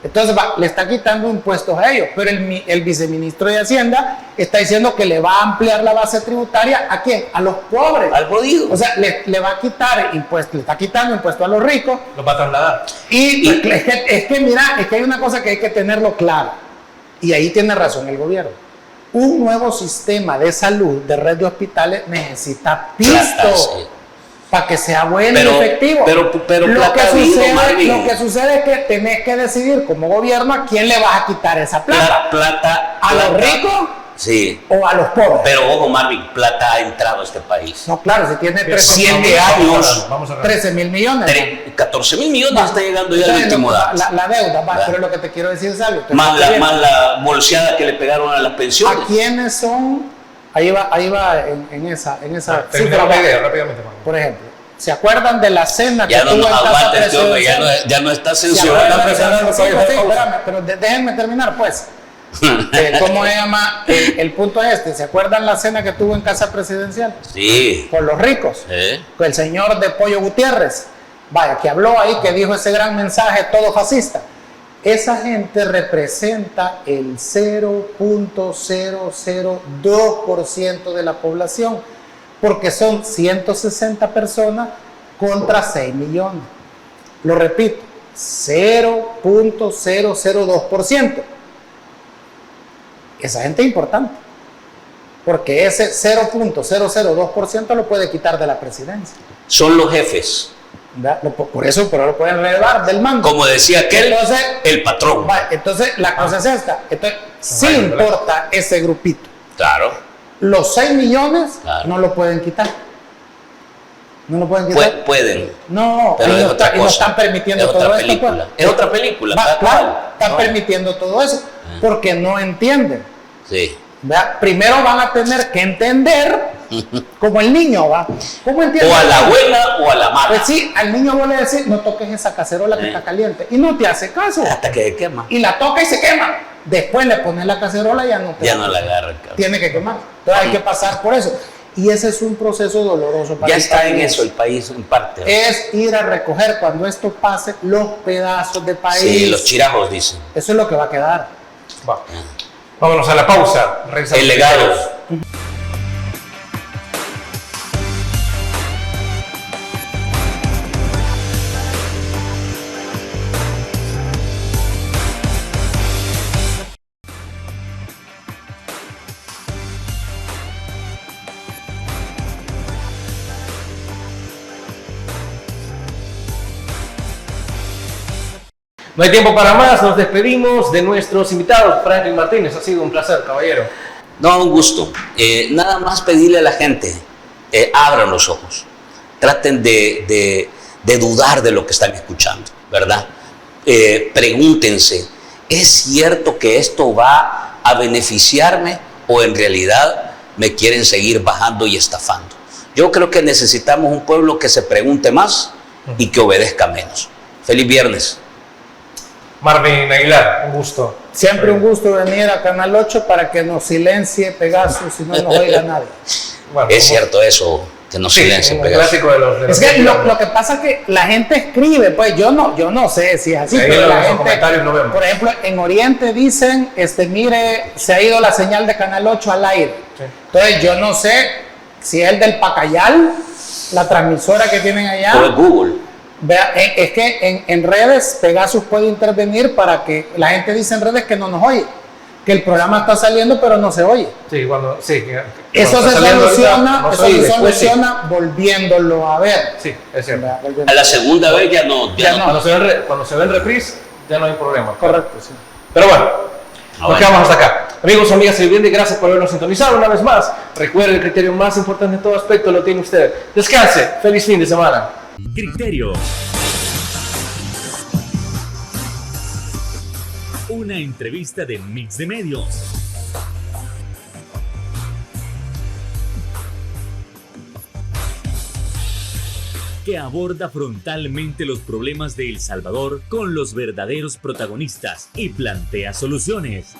Entonces le está quitando impuestos a ellos, pero el viceministro de Hacienda está diciendo que le va a ampliar la base tributaria ¿a quién? A los pobres. Al jodido. O sea, le va a quitar impuestos, le está quitando impuestos a los ricos. Los va a trasladar. Y es que hay una cosa que hay que tenerlo claro, y ahí tiene razón el gobierno. Un nuevo sistema de salud, de red de hospitales, necesita pisto. Para que sea bueno y efectivo. Pero lo que sucede es que tenés que decidir como gobierno a quién le vas a quitar esa plata. ¿A los ricos? Sí. ¿O a los pobres? Pero ojo, Marvin, plata ha entrado a este país. No, claro, si tiene 7 años. 13.000 millones. 14.000 millones está llegando ya el último dato. La deuda, pero lo que te quiero decir es algo. Más la bolseada que le pegaron a las pensiones. ¿A quiénes son? Ahí va en esa Termina la idea rápidamente. Por ejemplo, ¿se acuerdan de la cena que tuvo en Casa Presidencial? Ya no está censurado. Pero déjenme terminar, pues. ¿Cómo se llama? El punto es este. ¿Se acuerdan la cena que tuvo en Casa Presidencial? Sí. Por los ricos. Con el señor de Pollo Gutiérrez. Vaya, que habló ahí, que dijo ese gran mensaje todo fascista. Esa gente representa el 0.002% de la población, porque son 160 personas contra 6 millones. Lo repito, 0.002%. Esa gente es importante, porque ese 0.002% lo puede quitar de la presidencia. Son los jefes. Por eso, pero lo pueden relevar del mando. Como decía aquel, el patrón. Entonces, la cosa es esta. Entonces, sí importa ese grupito. Claro. Los 6 millones no lo pueden quitar. No lo pueden quitar. Pueden. No, pero no están permitiendo todo esto. Pues. Es otra película. Claro, están permitiendo todo eso porque no entienden. Sí. ¿Verdad? Primero van a tener que entender, como el niño, ¿va? ¿Cómo entiende? O a la buena o a la mala. Pues sí, al niño vos le decís, no toques esa cacerola que está caliente. Y no te hace caso. Hasta que quema. Y la toca y se quema. Después le pones la cacerola y ya no la agarra. Tiene que quemar. Entonces hay que pasar por eso. Y ese es un proceso doloroso para ya está en eso el país en parte. Es ir a recoger cuando esto pase los pedazos de país. Sí, los chirajos dicen. Eso es lo que va a quedar. Vámonos a la pausa. El legado. No hay tiempo para más, nos despedimos de nuestros invitados. Franklin Martínez, ha sido un placer, caballero. No, un gusto. Nada más pedirle a la gente, abran los ojos, traten de dudar de lo que están escuchando, ¿verdad? Pregúntense, ¿es cierto que esto va a beneficiarme o en realidad me quieren seguir bajando y estafando? Yo creo que necesitamos un pueblo que se pregunte más y que obedezca menos. Feliz viernes. Marvin Aguilar, un gusto. Siempre un gusto venir a Canal 8 para que nos silencie Pegasus y no nos oiga nadie. Bueno, es cierto eso, que nos silencie Pegasus. Clásico de los es que lo que pasa es que la gente escribe, pues yo no sé si es así, pero la gente, comentarios no vemos. Por ejemplo, en Oriente dicen, mire, se ha ido la señal de Canal 8 al aire. Sí. Entonces yo no sé si es el del Pacayal, la transmisora que tienen allá. O el Google. Vea, es que en redes Pegasus puede intervenir para que la gente dice en redes que no nos oye. que el programa está saliendo pero no se oye. Sí, cuando, sí, Eso cuando se está saliendo soluciona, ahorita, no eso se oye, se después sí. soluciona volviéndolo a ver. Sí, es cierto. A la segunda vez ya no. Ya no. Cuando se ve el reprise, ya no hay problema. Correcto, sí. Pero bueno, nos bueno. quedamos hasta acá. Amigos, amigas, se bien, gracias por habernos sintonizado una vez más. Recuerde, el criterio más importante en todo aspecto lo tiene usted. Descanse, feliz fin de semana. Criterio. Una entrevista de Mix de Medios. Que aborda frontalmente los problemas de El Salvador con los verdaderos protagonistas y plantea soluciones.